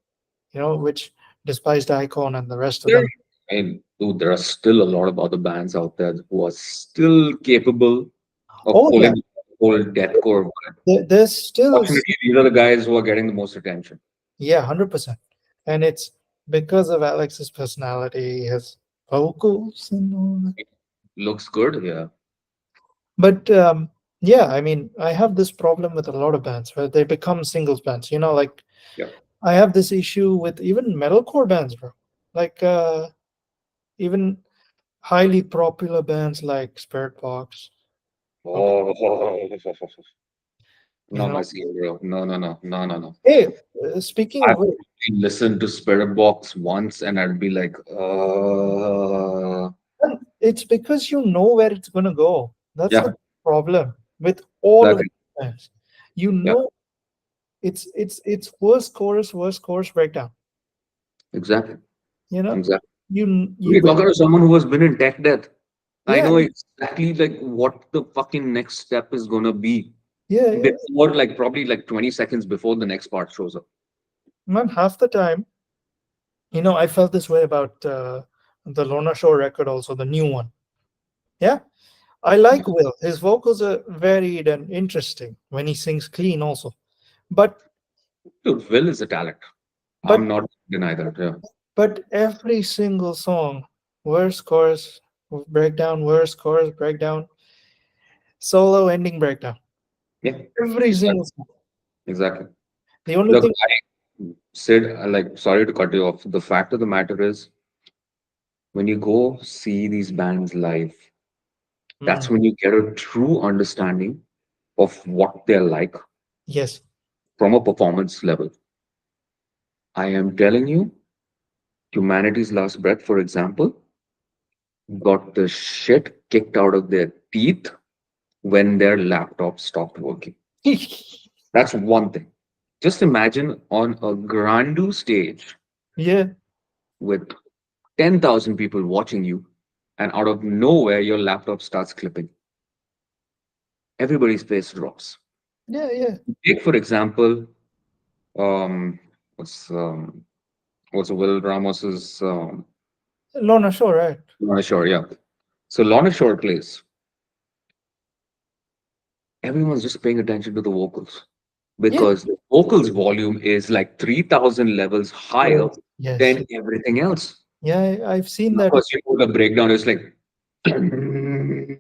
[SPEAKER 1] which Despised Icon and the rest of
[SPEAKER 2] There,
[SPEAKER 1] them.
[SPEAKER 2] I mean, dude, there are still a lot of other bands out there who are still capable of
[SPEAKER 1] Oh yeah,
[SPEAKER 2] pulling the whole deathcore vibe.
[SPEAKER 1] there's still,
[SPEAKER 2] Fortunately, these are the guys who are getting the most attention.
[SPEAKER 1] yeah, 100%, and it's because of Alex's personality, his vocals, and all that.
[SPEAKER 2] Looks good, yeah.
[SPEAKER 1] But yeah, I mean, I have this problem with a lot of bands where they become singles bands. Like
[SPEAKER 2] Yeah.
[SPEAKER 1] I have this issue with even metalcore bands, bro. Like even highly popular bands like Spirit Box. Okay,
[SPEAKER 2] Oh,
[SPEAKER 1] you
[SPEAKER 2] not
[SPEAKER 1] know.
[SPEAKER 2] my scene, bro. No, no, no, no, no, no.
[SPEAKER 1] Hey, speaking
[SPEAKER 2] I've
[SPEAKER 1] of which,
[SPEAKER 2] listened to Spirit Box once and I'd be like,
[SPEAKER 1] it's because you know where it's gonna go. That's
[SPEAKER 2] yeah,
[SPEAKER 1] the problem with all of
[SPEAKER 2] exactly.
[SPEAKER 1] the bands. You
[SPEAKER 2] Yeah,
[SPEAKER 1] know, it's worst chorus breakdown.
[SPEAKER 2] exactly.
[SPEAKER 1] You know,
[SPEAKER 2] Exactly.
[SPEAKER 1] you
[SPEAKER 2] We're
[SPEAKER 1] will,
[SPEAKER 2] talking to someone who has been in tech death. I
[SPEAKER 1] yeah,
[SPEAKER 2] know exactly like what the fucking next step is gonna be
[SPEAKER 1] yeah.
[SPEAKER 2] before, like probably like 20 seconds before the next part shows up.
[SPEAKER 1] Man, half the time, I felt this way about the Lorna Shore record, also the new one. Yeah, I like Will. His vocals are varied and interesting when he sings clean, also. But
[SPEAKER 2] Dude, Will is a talent. I'm
[SPEAKER 1] but
[SPEAKER 2] not deny that. Yeah.
[SPEAKER 1] but every single song, verse, chorus, breakdown, verse, chorus, breakdown, solo, ending, breakdown.
[SPEAKER 2] Yeah.
[SPEAKER 1] Every
[SPEAKER 2] Exactly.
[SPEAKER 1] single song.
[SPEAKER 2] Exactly.
[SPEAKER 1] The only
[SPEAKER 2] Look,
[SPEAKER 1] thing,
[SPEAKER 2] I said like sorry to cut you off. The fact of the matter is when you go see these bands live, that's
[SPEAKER 1] mm,
[SPEAKER 2] when you get a true understanding of what they're like
[SPEAKER 1] yes,
[SPEAKER 2] from a performance level. I am telling you, Humanity's Last Breath, for example, got the shit kicked out of their teeth when their laptop stopped working. That's one thing. Just imagine on a Grandu stage
[SPEAKER 1] yeah,
[SPEAKER 2] with 10,000 people watching you, and out of nowhere, your laptop starts clipping. Everybody's face drops.
[SPEAKER 1] yeah.
[SPEAKER 2] Take, for example, um, what's um, what's Will Ramos's
[SPEAKER 1] Lorna Shore, right?
[SPEAKER 2] Lorna Shore, yeah. So Lorna Shore plays. Everyone's just paying attention to the vocals
[SPEAKER 1] Yeah,
[SPEAKER 2] because the vocals volume is like 3,000 levels higher
[SPEAKER 1] yes, yes.
[SPEAKER 2] than everything else.
[SPEAKER 1] Yeah, I've seen that.
[SPEAKER 2] Because you know the breakdown is like, and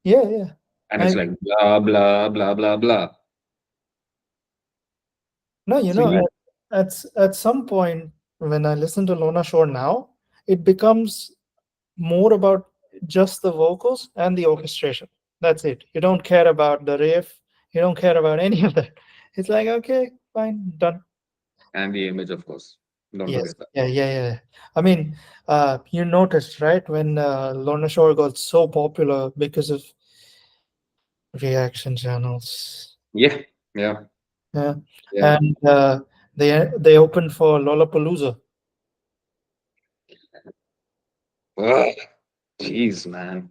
[SPEAKER 1] Yeah.
[SPEAKER 2] it's
[SPEAKER 1] I
[SPEAKER 2] like blah blah blah blah blah.
[SPEAKER 1] No,
[SPEAKER 2] So yeah,
[SPEAKER 1] at some point when I listen to Lona Shore now, it becomes more about just the vocals and the orchestration. That's it. You don't care about the riff. You don't care about any of that. It's like, okay, fine, done.
[SPEAKER 2] and the image, of course. Don't
[SPEAKER 1] Yes.
[SPEAKER 2] forget that.
[SPEAKER 1] Yeah. I mean, you noticed, right, when Lorna Shore got so popular because of reaction channels.
[SPEAKER 2] Yeah, yeah,
[SPEAKER 1] Yeah.
[SPEAKER 2] yeah.
[SPEAKER 1] And they opened for Lollapalooza.
[SPEAKER 2] Ugh, jeez, man.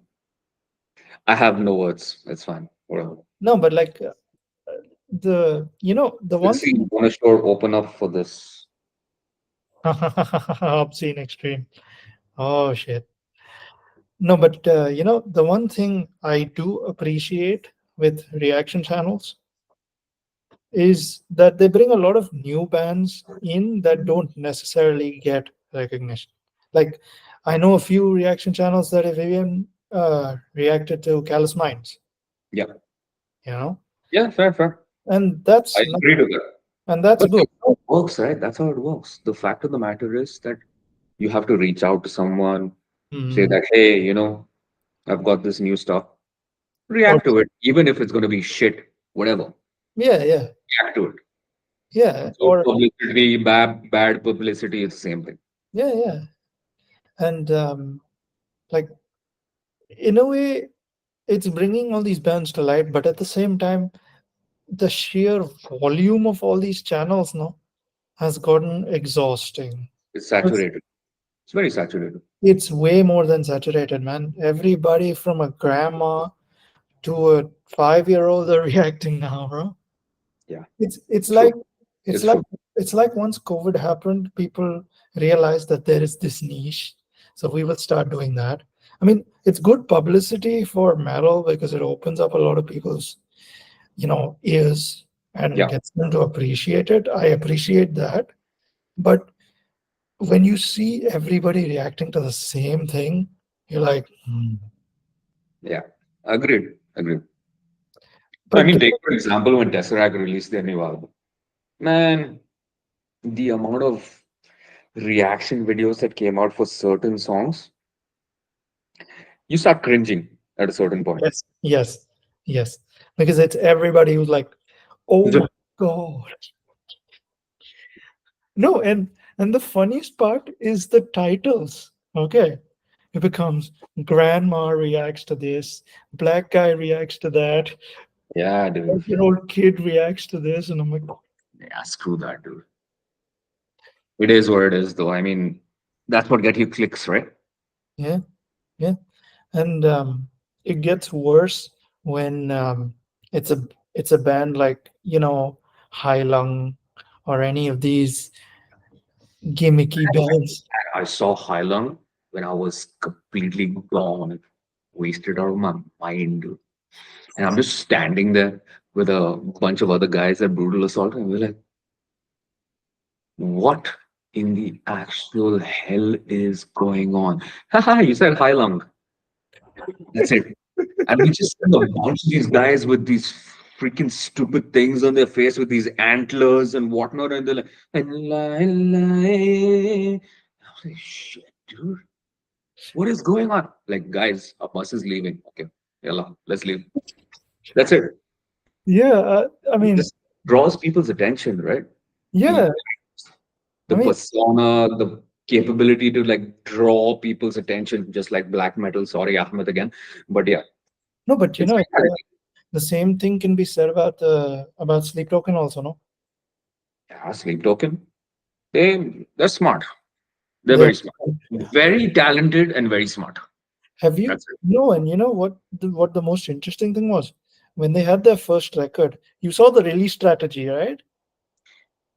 [SPEAKER 2] I have no words. It's fine. Whatever.
[SPEAKER 1] No, but like the
[SPEAKER 2] Let's
[SPEAKER 1] one
[SPEAKER 2] see
[SPEAKER 1] thing
[SPEAKER 2] Lorna Shore open up for this.
[SPEAKER 1] obscene extreme. Oh shit. No, but the one thing I do appreciate with reaction channels is that they bring a lot of new bands in that don't necessarily get recognition. Like I know a few reaction channels that have even reacted to Callous Minds,
[SPEAKER 2] Yeah,
[SPEAKER 1] you know,
[SPEAKER 2] yeah, fair, fair.
[SPEAKER 1] and
[SPEAKER 2] I agree to that.
[SPEAKER 1] that's
[SPEAKER 2] But
[SPEAKER 1] good.
[SPEAKER 2] that's how it works, right? That's how it works. The fact of the matter is that you have to reach out to someone, say
[SPEAKER 1] Mm.
[SPEAKER 2] that, hey, I've got this new stuff.
[SPEAKER 1] Or
[SPEAKER 2] React to it, even if it's going to be shit, whatever.
[SPEAKER 1] yeah,
[SPEAKER 2] React to it.
[SPEAKER 1] yeah,
[SPEAKER 2] Good
[SPEAKER 1] or
[SPEAKER 2] publicity, bad publicity, it's the same thing.
[SPEAKER 1] yeah, and like in a way, it's bringing all these bands to light, but at the same time, the sheer volume of all these channels now has gotten exhausting.
[SPEAKER 2] It's
[SPEAKER 1] It's-
[SPEAKER 2] saturated. It's very saturated.
[SPEAKER 1] It's way more than saturated, man. Everybody from a grandma to a 5 year old are reacting now, bro.
[SPEAKER 2] Yeah,
[SPEAKER 1] It's it's
[SPEAKER 2] true.
[SPEAKER 1] like it's
[SPEAKER 2] It's
[SPEAKER 1] like
[SPEAKER 2] true.
[SPEAKER 1] it's like once COVID happened, people realized that there is this niche. So we will start doing that. I mean, it's good publicity for metal because it opens up a lot of people's, ears and
[SPEAKER 2] Yeah,
[SPEAKER 1] gets them to appreciate it. I appreciate that. But when you see everybody reacting to the same thing, you're like, "Hmm."
[SPEAKER 2] yeah. Agreed. Agreed. I
[SPEAKER 1] But
[SPEAKER 2] mean, take for example when Tesseract released their new album. Man, the amount of reaction videos that came out for certain songs, you start cringing at a certain point.
[SPEAKER 1] yes, yes, yes, because it's everybody who's like, oh my god. No, and the funniest part is the titles. Okay. It becomes grandma reacts to this, black guy reacts to that,
[SPEAKER 2] Yeah, dude.
[SPEAKER 1] 5-year-old kid reacts to this, and I'm like,
[SPEAKER 2] Yeah, screw that, dude. It is what it is, though. I mean, that's what get you clicks, right?
[SPEAKER 1] yeah, yeah. And it gets worse when it's a it's a band like High Lung or any of these gimmicky bands.
[SPEAKER 2] I saw Hailung when I was completely gone, wasted out of my mind, dude. And I'm just standing there with a bunch of other guys at Brutal Assault, and we're like, what in the actual hell is going on? Haha, you said Hailung. That's it. And we just see a bunch of these guys with these freaking stupid things on their face with these antlers and whatnot, and they're like, and I was like, shit, dude, what is going on? Like, guys, our bus is leaving. Okay, yalla, let's leave. That's it.
[SPEAKER 1] Yeah, I
[SPEAKER 2] It
[SPEAKER 1] mean,
[SPEAKER 2] just draws people's attention, right? The
[SPEAKER 1] yeah, I
[SPEAKER 2] the
[SPEAKER 1] mean,
[SPEAKER 2] persona, the capability to like draw people's attention, just like black metal. Sorry, Ahmed again, but yeah,
[SPEAKER 1] no, but
[SPEAKER 2] it's very
[SPEAKER 1] the same thing can be said about Sleep Token also, no?
[SPEAKER 2] yeah, Sleep Token. They're smart. They're
[SPEAKER 1] They
[SPEAKER 2] very smart. Very talented and very smart.
[SPEAKER 1] have you
[SPEAKER 2] That's it.
[SPEAKER 1] no, and you know what the most interesting thing was when they had their first record. You saw the release strategy, right?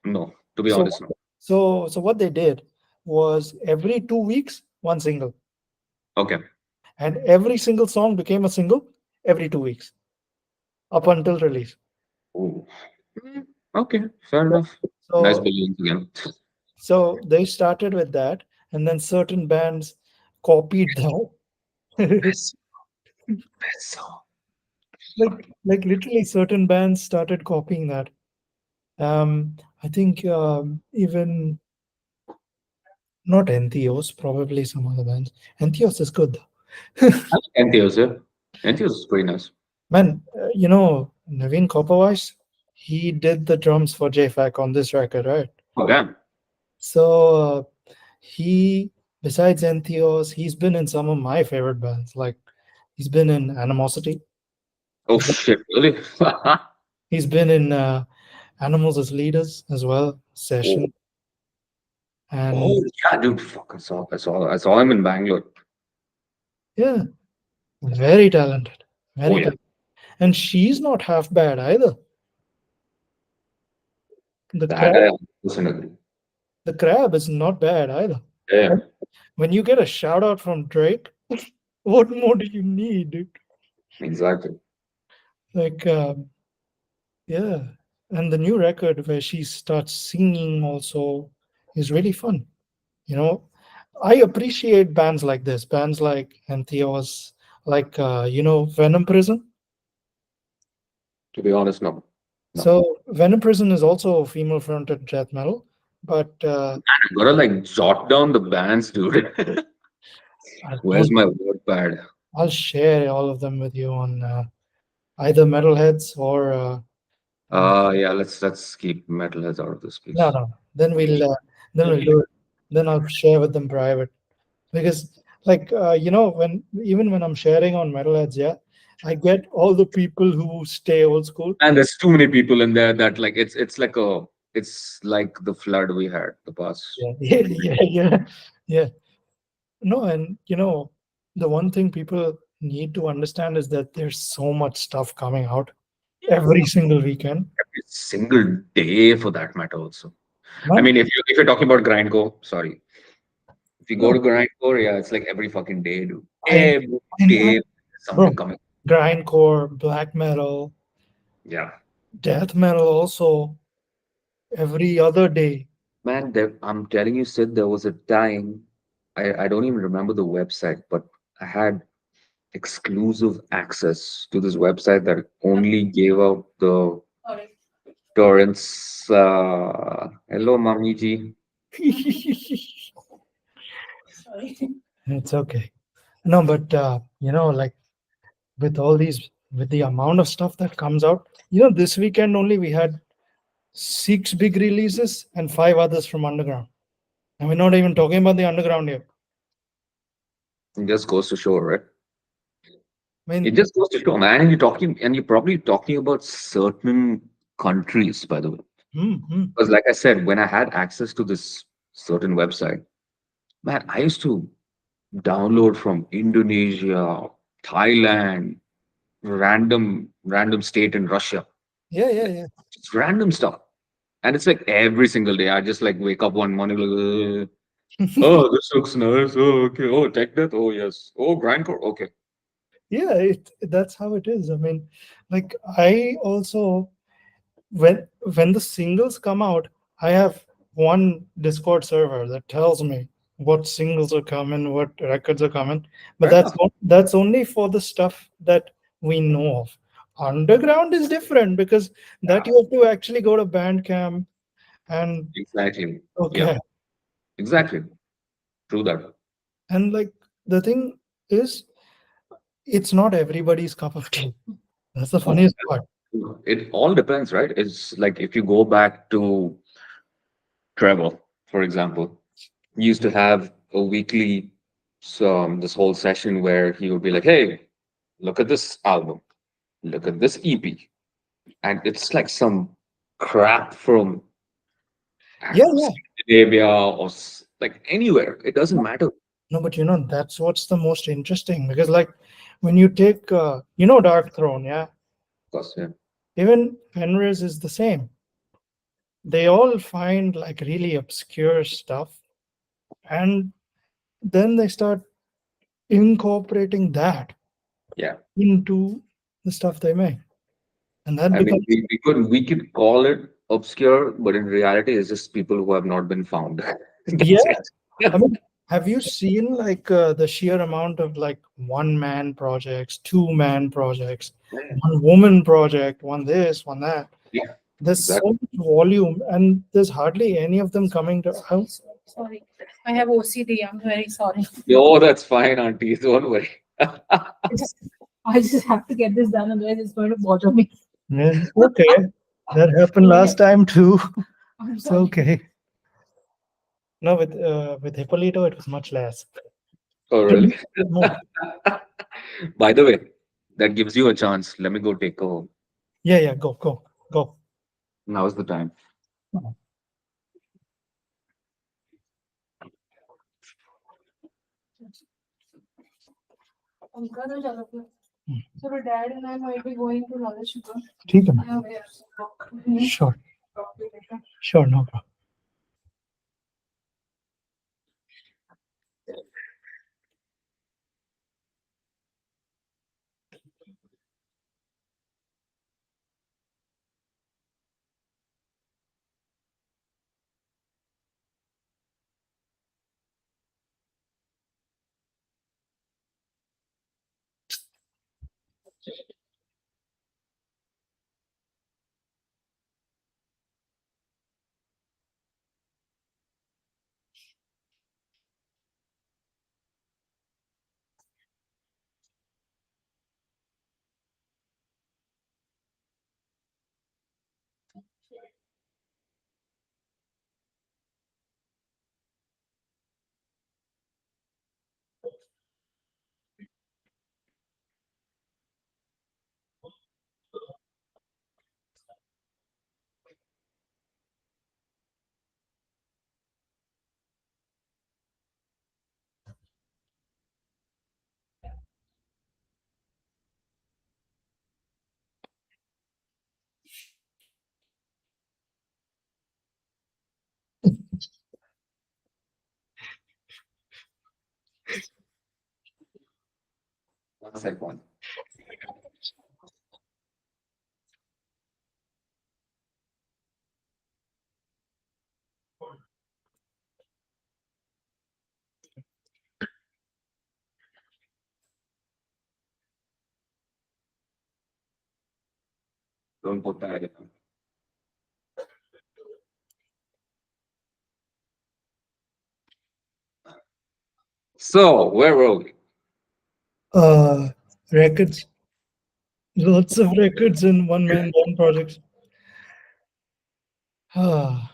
[SPEAKER 2] No, to be
[SPEAKER 1] So
[SPEAKER 2] honest, no.
[SPEAKER 1] so what they did was every 2 weeks one single,
[SPEAKER 2] Okay.
[SPEAKER 1] and every single song became a single every 2 weeks up until release.
[SPEAKER 2] Ooh. Mm, okay, fair enough. Nice
[SPEAKER 1] So
[SPEAKER 2] billions again.
[SPEAKER 1] so they started with that, and then certain bands copied that.
[SPEAKER 2] That's that's so
[SPEAKER 1] like literally certain bands started copying that. I think even not Entheos, probably some other bands. Entheos is good though.
[SPEAKER 2] Entheos, yeah. Entheos is pretty nice.
[SPEAKER 1] Man, Naveen Copperweiss, he did the drums for JFAC on this record, right?
[SPEAKER 2] Oh damn.
[SPEAKER 1] So he, besides Entheos, he's been in some of my favorite bands. Like he's been in Animosity.
[SPEAKER 2] Oh shit, really?
[SPEAKER 1] He's been in Animals as Leaders as well,
[SPEAKER 2] Oh,
[SPEAKER 1] Session, and
[SPEAKER 2] oh yeah, dude. Fuck, I saw him in Bangalore.
[SPEAKER 1] yeah, very talented,
[SPEAKER 2] Oh
[SPEAKER 1] very
[SPEAKER 2] yeah.
[SPEAKER 1] talented. And she's not half bad either. The
[SPEAKER 2] That
[SPEAKER 1] crab,
[SPEAKER 2] I 100% agree.
[SPEAKER 1] the crab is not bad either.
[SPEAKER 2] Yeah,
[SPEAKER 1] When you get a shout out from Drake, what more do you need, dude?
[SPEAKER 2] exactly.
[SPEAKER 1] Like, yeah. And the new record where she starts singing also is really fun. You know, I appreciate bands like this, bands like Entheos, like, Venom Prison.
[SPEAKER 2] To be honest, no. No.
[SPEAKER 1] So, Venom Prison is also female fronted death metal, but
[SPEAKER 2] I gotta like jot down the bands, dude.
[SPEAKER 1] I'll,
[SPEAKER 2] Where's my word pad?
[SPEAKER 1] I'll share all of them with you on either Metalheads or uh,
[SPEAKER 2] Yeah, let's keep metalheads out of this,
[SPEAKER 1] no,
[SPEAKER 2] please.
[SPEAKER 1] no. Then we'll do it. Then I'll share with them private because, like, when even when I'm sharing on Metalheads, yeah, I get all the people who stay old school.
[SPEAKER 2] And there's too many people in there that like it's like the flood we had the past
[SPEAKER 1] Yeah, yeah,
[SPEAKER 2] 2 years.
[SPEAKER 1] yeah, yeah, yeah. No, and the one thing people need to understand is that there's so much stuff coming out every single weekend.
[SPEAKER 2] Every single day for that matter also. I
[SPEAKER 1] Man,
[SPEAKER 2] mean, if you're talking about grindcore, sorry. If you go
[SPEAKER 1] no,
[SPEAKER 2] to grindcore, yeah, it's like every fucking day, dude.
[SPEAKER 1] I,
[SPEAKER 2] Every
[SPEAKER 1] I
[SPEAKER 2] day
[SPEAKER 1] know,
[SPEAKER 2] there's
[SPEAKER 1] bro.
[SPEAKER 2] something coming.
[SPEAKER 1] Grindcore, black metal,
[SPEAKER 2] Yeah.
[SPEAKER 1] death metal, also every other day.
[SPEAKER 2] Man, I'm telling you, Sid, there was a time, I don't even remember the website, but I had exclusive access to this website that only gave out the torrents. Hello, Mami ji.
[SPEAKER 1] It's okay. No, but like with all these, with the amount of stuff that comes out, this weekend only we had six big releases and five others from underground. And we're not even talking about the underground here.
[SPEAKER 2] It just goes to show, right?
[SPEAKER 1] I
[SPEAKER 2] It
[SPEAKER 1] mean,
[SPEAKER 2] just goes to show, man. And you're probably talking about certain countries, by the way.
[SPEAKER 1] hmm, hmm.
[SPEAKER 2] Because, like I said, when I had access to this certain website, man, I used to download from Indonesia, Thailand, random state in Russia,
[SPEAKER 1] Yeah, yeah,
[SPEAKER 2] like
[SPEAKER 1] yeah.
[SPEAKER 2] just random stuff. And it's like every single day, I just like wake up one morning like, oh, this looks nice. Oh, okay. Oh, tech death. Oh, yes. Oh, grindcore. Okay.
[SPEAKER 1] Yeah, that's how it is. I mean, like I also when the singles come out, I have one Discord server that tells me what singles are coming, what records are coming. But
[SPEAKER 2] Fair enough.
[SPEAKER 1] that's only for the stuff that we know of. Underground is different because that
[SPEAKER 2] Yeah,
[SPEAKER 1] you have to actually go to Bandcamp and
[SPEAKER 2] exactly. Yeah,
[SPEAKER 1] okay.
[SPEAKER 2] exactly. True that.
[SPEAKER 1] And like the thing is, it's not everybody's cup of tea. That's the
[SPEAKER 2] No,
[SPEAKER 1] funniest part.
[SPEAKER 2] it all depends, right? It's like if you go back to Trevor, for example, he used to have a weekly this whole session where he would be like, "Hey, look at this album, look at this EP," and it's like some crap from I
[SPEAKER 1] Yeah,
[SPEAKER 2] don't know,
[SPEAKER 1] yeah.
[SPEAKER 2] Scandinavia or like anywhere. It doesn't matter. Of
[SPEAKER 1] No, but that's what's the most interesting because, like, when you take, Dark Throne, yeah,
[SPEAKER 2] course, yeah.
[SPEAKER 1] even Fenris is the same. They all find like really obscure stuff and then they start incorporating that
[SPEAKER 2] Yeah.
[SPEAKER 1] into the stuff they make. And that
[SPEAKER 2] I mean,
[SPEAKER 1] becomes,
[SPEAKER 2] we could call it obscure, but in reality, it's just people who have not been found.
[SPEAKER 1] yeah.
[SPEAKER 2] That's it.
[SPEAKER 1] I mean, have you seen like the sheer amount of like one man projects, two-man projects,
[SPEAKER 2] Yeah,
[SPEAKER 1] one woman project, one this, one that?
[SPEAKER 2] yeah,
[SPEAKER 1] There's so
[SPEAKER 2] exactly.
[SPEAKER 1] much volume, and there's hardly any of them coming to house.
[SPEAKER 3] Sorry, I have OCD. I'm very sorry.
[SPEAKER 2] No, that's fine, auntie. Don't worry.
[SPEAKER 3] I just, I just have to get this done, otherwise it's going to bother me.
[SPEAKER 1] Yeah, okay, that happened
[SPEAKER 3] Yeah,
[SPEAKER 1] last time too.
[SPEAKER 3] I'm
[SPEAKER 1] It's
[SPEAKER 3] sorry.
[SPEAKER 1] okay. No, with Hippolyto, it was much less.
[SPEAKER 2] Oh,
[SPEAKER 1] Him,
[SPEAKER 2] really?
[SPEAKER 1] it was more.
[SPEAKER 2] By the way, that gives you a chance. Let me go take a.
[SPEAKER 1] Yeah, yeah. Go, go, go.
[SPEAKER 2] Now's the time.
[SPEAKER 3] उनका तो चलो फिर।
[SPEAKER 1] Hmm.
[SPEAKER 3] So my dad and I might be going to Knowledge Sugar.
[SPEAKER 1] ठीक है, man.
[SPEAKER 3] Yeah, we are.
[SPEAKER 1] Sure,
[SPEAKER 3] Talk to you later.
[SPEAKER 1] sure, no problem.
[SPEAKER 2] That's like one. Don't put that in. So where were we?
[SPEAKER 1] Uh, Records, lots of records in one man band projects. Ah,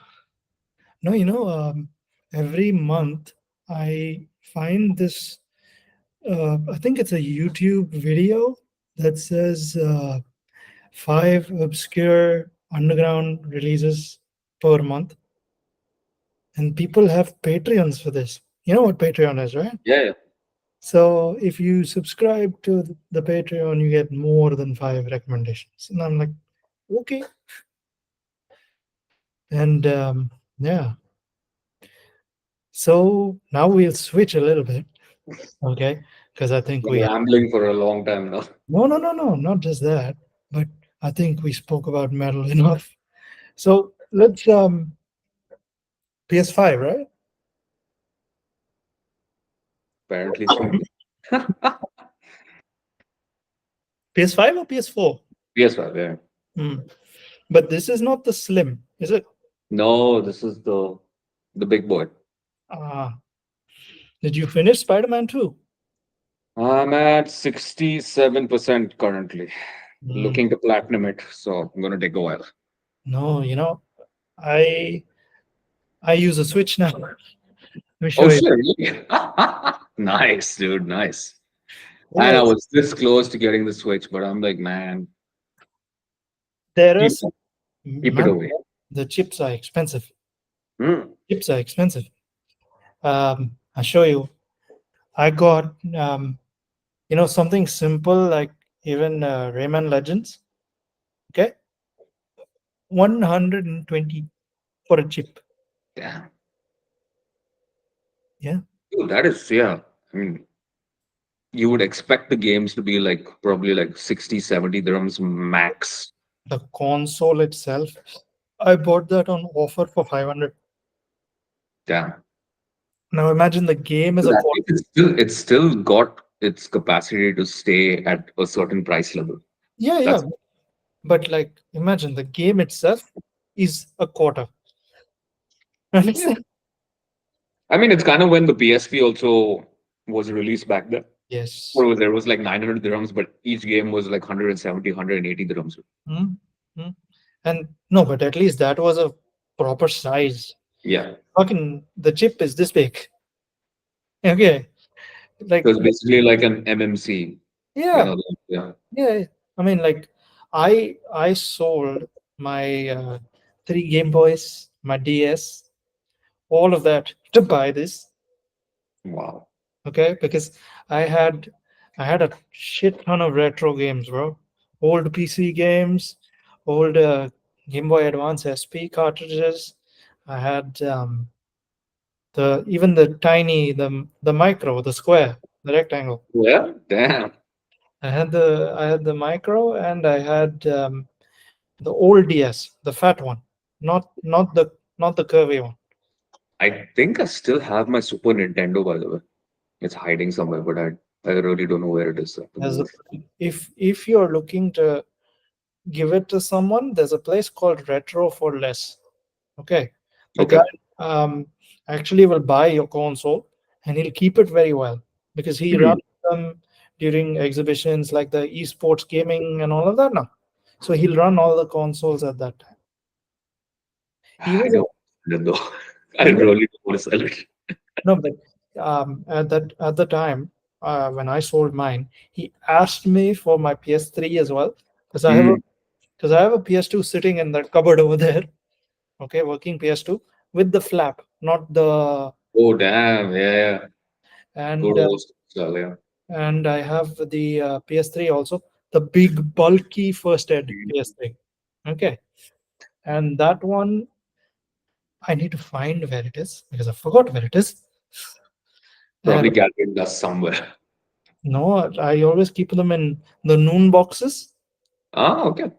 [SPEAKER 1] no, every month I find this. I think it's a YouTube video that says five obscure underground releases per month, and people have Patreons for this. You know what Patreon is, right?
[SPEAKER 2] Yeah, yeah.
[SPEAKER 1] So if you subscribe to the Patreon, you get more than five recommendations. And I'm like, okay. And yeah, so now we'll switch a little bit, okay? Because I think
[SPEAKER 2] Been
[SPEAKER 1] we,
[SPEAKER 2] rambling for a long time now.
[SPEAKER 1] no, not just that, but I think we spoke about metal enough. So let's PS5, right?
[SPEAKER 2] Apparently so.
[SPEAKER 1] PS5 or PS4?
[SPEAKER 2] PS5, yeah.
[SPEAKER 1] Hmm. But this is not the slim, is it?
[SPEAKER 2] No, this is the big boy.
[SPEAKER 1] Ah, did you finish Spider-Man 2?
[SPEAKER 2] I'm at 67% currently.
[SPEAKER 1] Hmm.
[SPEAKER 2] Looking to platinum it, so I'm gonna take a while.
[SPEAKER 1] No, I I use a Switch now. Let me
[SPEAKER 2] Oh
[SPEAKER 1] show you.
[SPEAKER 2] shit, really? Nice, dude, nice. And I
[SPEAKER 1] Yes,
[SPEAKER 2] was this close to getting the Switch, but I'm like, man,
[SPEAKER 1] there
[SPEAKER 2] keep
[SPEAKER 1] is,
[SPEAKER 2] keep it
[SPEAKER 1] man,
[SPEAKER 2] away.
[SPEAKER 1] the chips are expensive.
[SPEAKER 2] Hmm.
[SPEAKER 1] Chips are expensive. I'll show you. I got something simple like even Rayman Legends. Okay, 120 for a chip.
[SPEAKER 2] Damn.
[SPEAKER 1] Yeah,
[SPEAKER 2] Dude, that is, yeah. I mean, you would expect the games to be like probably like 60, 70 dirhams max.
[SPEAKER 1] the console itself. I bought that on offer for 500.
[SPEAKER 2] Damn.
[SPEAKER 1] Now imagine the game is
[SPEAKER 2] But
[SPEAKER 1] a
[SPEAKER 2] I
[SPEAKER 1] 40.
[SPEAKER 2] think it's still got its capacity to stay at a certain price level.
[SPEAKER 1] Yeah, yeah.
[SPEAKER 2] That's
[SPEAKER 1] But like, imagine the game itself is a quarter. Understand?
[SPEAKER 2] I mean, it's kind of when the PSP also was released back then.
[SPEAKER 1] Yes.
[SPEAKER 2] What was there? It was like 900 dirhams, but each game was like 170, 180 dirhams.
[SPEAKER 1] Mm, mm. And no, but at least that was a proper size.
[SPEAKER 2] Yeah.
[SPEAKER 1] Fucking the chip is this big. Okay.
[SPEAKER 2] It
[SPEAKER 1] Like,
[SPEAKER 2] was basically like an MMC, you
[SPEAKER 1] yeah,
[SPEAKER 2] know. Yeah.
[SPEAKER 1] yeah. I mean, like, I sold my three Game Boys, my DS, all of that to buy this.
[SPEAKER 2] Wow.
[SPEAKER 1] Okay, because I had I had a shit ton of retro games, bro. Old PC games, old Game Boy Advance SP cartridges. I had the even the tiny the micro, the square, the rectangle.
[SPEAKER 2] Yeah. Damn.
[SPEAKER 1] I had the micro, and I had the old DS, the fat one, not the curvy one.
[SPEAKER 2] I think I still have my Super Nintendo, by the way. It's hiding somewhere, but I really don't know where it is at the
[SPEAKER 1] There's a,
[SPEAKER 2] moment.
[SPEAKER 1] if you're looking to give it to someone, there's a place called Retro for Less. Okay, the
[SPEAKER 2] Okay.
[SPEAKER 1] guy um, actually will buy your console and he'll keep it very well because he
[SPEAKER 2] Hmm.
[SPEAKER 1] runs them during exhibitions like the esports gaming and all of that now. So he'll run all the consoles at that time. He
[SPEAKER 2] I
[SPEAKER 1] was a,
[SPEAKER 2] don't know. I
[SPEAKER 1] he was
[SPEAKER 2] really don't want to sell it.
[SPEAKER 1] no, but at the time when I sold mine, he asked me for my PS3 as well because
[SPEAKER 2] Mm.
[SPEAKER 1] I have a PS2 sitting in that cupboard over there. Okay, working PS2 with the flap, not the
[SPEAKER 2] Oh, damn. Yeah, yeah. Good
[SPEAKER 1] and
[SPEAKER 2] old style, yeah.
[SPEAKER 1] I have the PS3 also, the big bulky first ed
[SPEAKER 2] Mm.
[SPEAKER 1] PS3. Okay, and that one I need to find where it is because I forgot where it is. And
[SPEAKER 2] Probably gathering dust somewhere.
[SPEAKER 1] No, I always keep them in the noon boxes.
[SPEAKER 2] Ah, okay.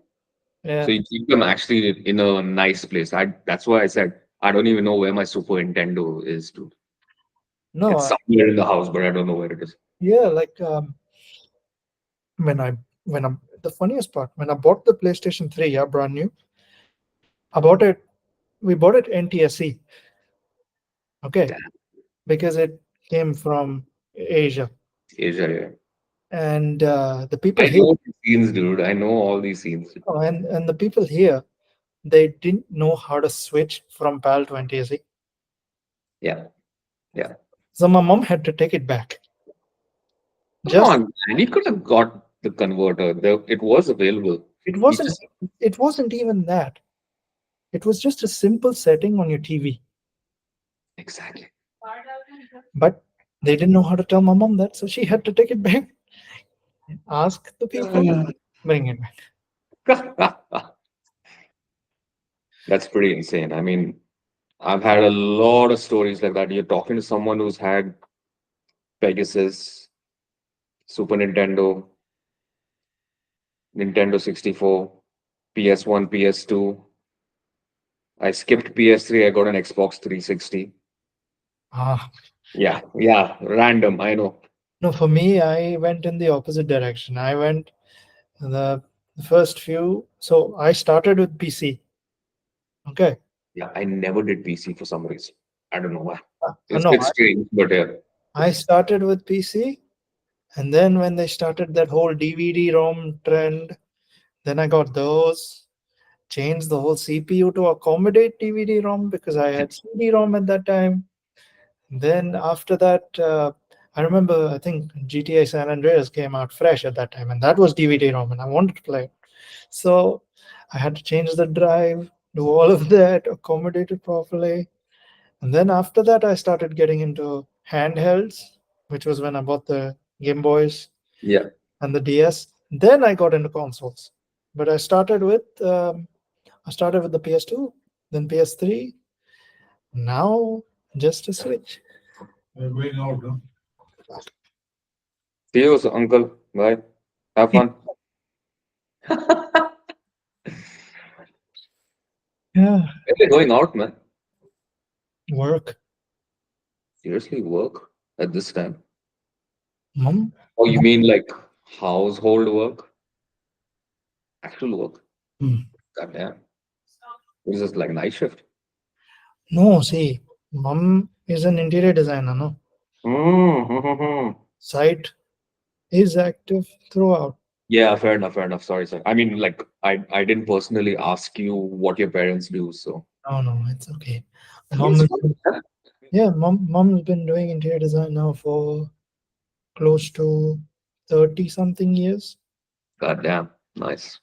[SPEAKER 1] Yeah.
[SPEAKER 2] So you keep them actually in a nice place. That's why I said I don't even know where my Super Nintendo is, dude.
[SPEAKER 1] No,
[SPEAKER 2] It's somewhere in the house, but I don't know where it is.
[SPEAKER 1] yeah, like when I when I the funniest part when I bought the PlayStation 3, yeah, brand new. I bought it. We bought it NTSC, okay,
[SPEAKER 2] Damn,
[SPEAKER 1] because it came from Asia,
[SPEAKER 2] Asia, yeah.
[SPEAKER 1] and the people
[SPEAKER 2] I
[SPEAKER 1] here,
[SPEAKER 2] know these scenes, dude. I know all these scenes.
[SPEAKER 1] oh, and the people here, they didn't know how to switch from PAL to NTSC,
[SPEAKER 2] Yeah, yeah.
[SPEAKER 1] so my mom had to take it back.
[SPEAKER 2] Come
[SPEAKER 1] Just
[SPEAKER 2] on, man. You could have got the converter. It was available.
[SPEAKER 1] it
[SPEAKER 2] You
[SPEAKER 1] wasn't
[SPEAKER 2] just
[SPEAKER 1] it wasn't even that. It was just a simple setting on your TV,
[SPEAKER 2] exactly.
[SPEAKER 1] but they didn't know how to tell my mom that, so she had to take it back, ask the people, bring it back.
[SPEAKER 2] That's pretty insane. I mean, I've had a lot of stories like that. You're talking to someone who's had Pegasus, Super Nintendo, Nintendo 64, PS1, PS2. I skipped PS3. I got an Xbox 360.
[SPEAKER 1] Ah,
[SPEAKER 2] Yeah, yeah, random. I know.
[SPEAKER 1] no, for me, I went in the opposite direction. I went the, the first few. So I started with PC. Okay.
[SPEAKER 2] Yeah, I never did PC for some reason. I don't know why.
[SPEAKER 1] No,
[SPEAKER 2] It's strange, but yeah.
[SPEAKER 1] I started with PC, and then when they started that whole DVD-ROM trend, then I got those. Changed the whole CPU to accommodate DVD-ROM because I had CD-ROM at that time. Then after that, I remember I think GTA San Andreas came out fresh at that time, and that was DVD-ROM, and I wanted to play it. So I had to change the drive, do all of that, accommodate it properly. And then after that, I started getting into handhelds, which was when I bought the Game Boys
[SPEAKER 2] Yeah.
[SPEAKER 1] and the DS. Then I got into consoles. But I started with the PS2, then PS3. Now just a Switch. We're going out, no?
[SPEAKER 2] See you, uncle. Bye. Have fun.
[SPEAKER 1] Yeah,
[SPEAKER 2] Where are you going out, man?
[SPEAKER 1] work.
[SPEAKER 2] Seriously, work at this time?
[SPEAKER 1] Mom?
[SPEAKER 2] Oh, you mean like household work? Actual work?
[SPEAKER 1] Hmm.
[SPEAKER 2] Goddamn. This is like night shift.
[SPEAKER 1] No, see, mom is an interior designer, no?
[SPEAKER 2] Mm-hmm.
[SPEAKER 1] Site is active throughout.
[SPEAKER 2] Yeah, fair enough, fair enough. Sorry, sir. I mean, like, I didn't personally ask you what your parents do, so.
[SPEAKER 1] No, no, it's okay.
[SPEAKER 2] I mean, it's
[SPEAKER 1] Mom,
[SPEAKER 2] good, man.
[SPEAKER 1] yeah, mom's been doing interior design now for close to 30 something years.
[SPEAKER 2] Goddamn. Nice.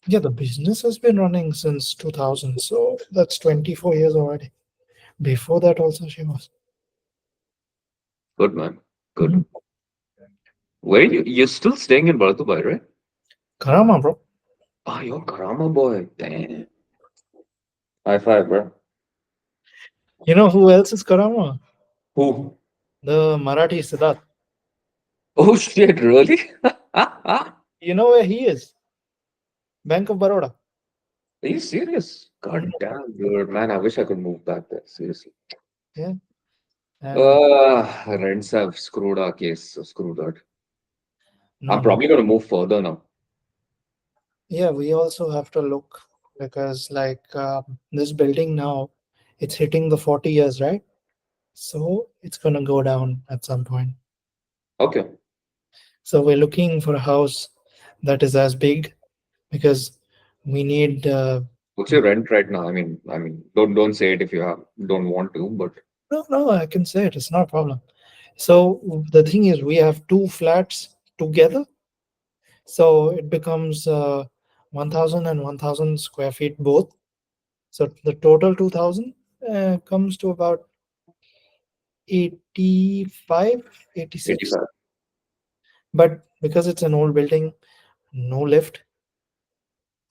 [SPEAKER 1] Yeah, the business has been running since 2000, so that's 24 years already. Before that, also, she was.
[SPEAKER 2] Good, man. Good.
[SPEAKER 1] Mhm.
[SPEAKER 2] Where you're still staying in Bharatubai, right?
[SPEAKER 1] Karama, bro.
[SPEAKER 2] Ah, you're Karama boy. Damn. High five, bro.
[SPEAKER 1] You know who else is Karama?
[SPEAKER 2] Who?
[SPEAKER 1] The Marathi Siddharth.
[SPEAKER 2] Oh shit, really? Are
[SPEAKER 1] You know where he is? Bank of Baroda.
[SPEAKER 2] you serious? God
[SPEAKER 1] Mhm.
[SPEAKER 2] damn, dude, man, I wish I could move back there. Seriously.
[SPEAKER 1] Yeah. And
[SPEAKER 2] Rents have screwed our case, so screw that.
[SPEAKER 1] no,
[SPEAKER 2] I'm
[SPEAKER 1] no.
[SPEAKER 2] probably gonna move further now.
[SPEAKER 1] Yeah, we also have to look because, like, this building now, it's hitting the 40 years, right? So it's going to go down at some point.
[SPEAKER 2] Okay.
[SPEAKER 1] So we're looking for a house that is as big because we need.
[SPEAKER 2] What's your rent right now? Don't say it if you don't want to, but
[SPEAKER 1] No, no, I can say it. It's not a problem. So the thing is, we have two flats together. So it becomes 1,000 and 1,000 square feet both. So the total 2,000 comes to about 85, 86.
[SPEAKER 2] 85.
[SPEAKER 1] But because it's an old building, no lift,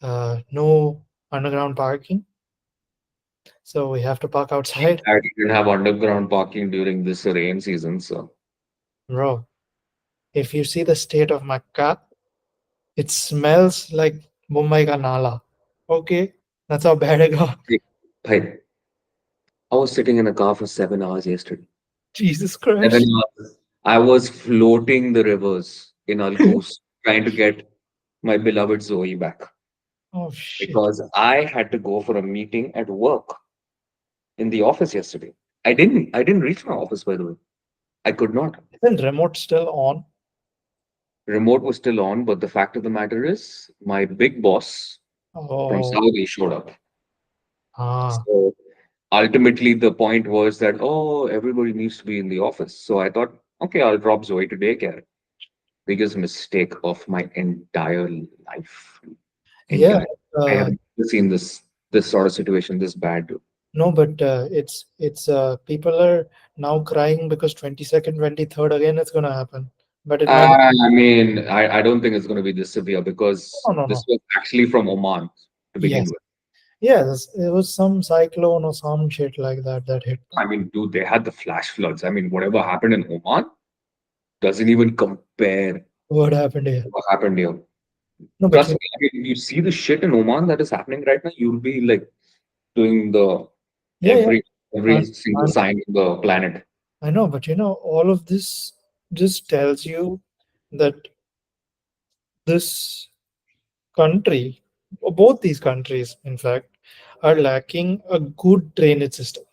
[SPEAKER 1] no underground parking. So we have to park outside.
[SPEAKER 2] I didn't have underground parking during this rain season, so
[SPEAKER 1] Bro, If you see the state of my car, it smells like Mumbai ka nala. Okay, that's how bad it got.
[SPEAKER 2] Hey, hey, I was sitting in a car for 7 hours yesterday.
[SPEAKER 1] Jesus
[SPEAKER 2] 7
[SPEAKER 1] Christ.
[SPEAKER 2] hours. I was floating the rivers in Alcos, trying to get my beloved Zoe back
[SPEAKER 1] Oh shit.
[SPEAKER 2] because I had to go for a meeting at work in the office yesterday. I didn't reach my office, by the way. I could not.
[SPEAKER 1] Isn't remote still on?
[SPEAKER 2] Remote was still on, but the fact of the matter is my big boss from
[SPEAKER 1] Oh,
[SPEAKER 2] Saudi showed up.
[SPEAKER 1] ah,
[SPEAKER 2] So ultimately the point was that, oh, everybody needs to be in the office. So I thought, okay, I'll drop Zoe to daycare. Biggest mistake of my entire life.
[SPEAKER 1] yeah.
[SPEAKER 2] Entire. I have
[SPEAKER 1] Uh,
[SPEAKER 2] never seen this sort of situation this bad.
[SPEAKER 1] no, but it's people are now crying because 22nd, 23rd again it's gonna happen. But it might not.
[SPEAKER 2] I mean, I don't think it's going to be this severe because
[SPEAKER 1] No, no,
[SPEAKER 2] this
[SPEAKER 1] no.
[SPEAKER 2] was actually from Oman to begin
[SPEAKER 1] Yes.
[SPEAKER 2] with.
[SPEAKER 1] Yes, it was some cyclone or some shit like that that hit them.
[SPEAKER 2] I mean, dude, they had the flash floods. I mean, whatever happened in Oman doesn't even compare to
[SPEAKER 1] What happened here?
[SPEAKER 2] what happened here.
[SPEAKER 1] No, but
[SPEAKER 2] Trust me, I mean, you see the shit in Oman that is happening right now, you'll be like doing the
[SPEAKER 1] yeah, yeah.
[SPEAKER 2] every
[SPEAKER 1] I,
[SPEAKER 2] every single
[SPEAKER 1] I,
[SPEAKER 2] sign in the planet.
[SPEAKER 1] I know, but all of this just tells you that this country, or both these countries, in fact, are lacking a good drainage system.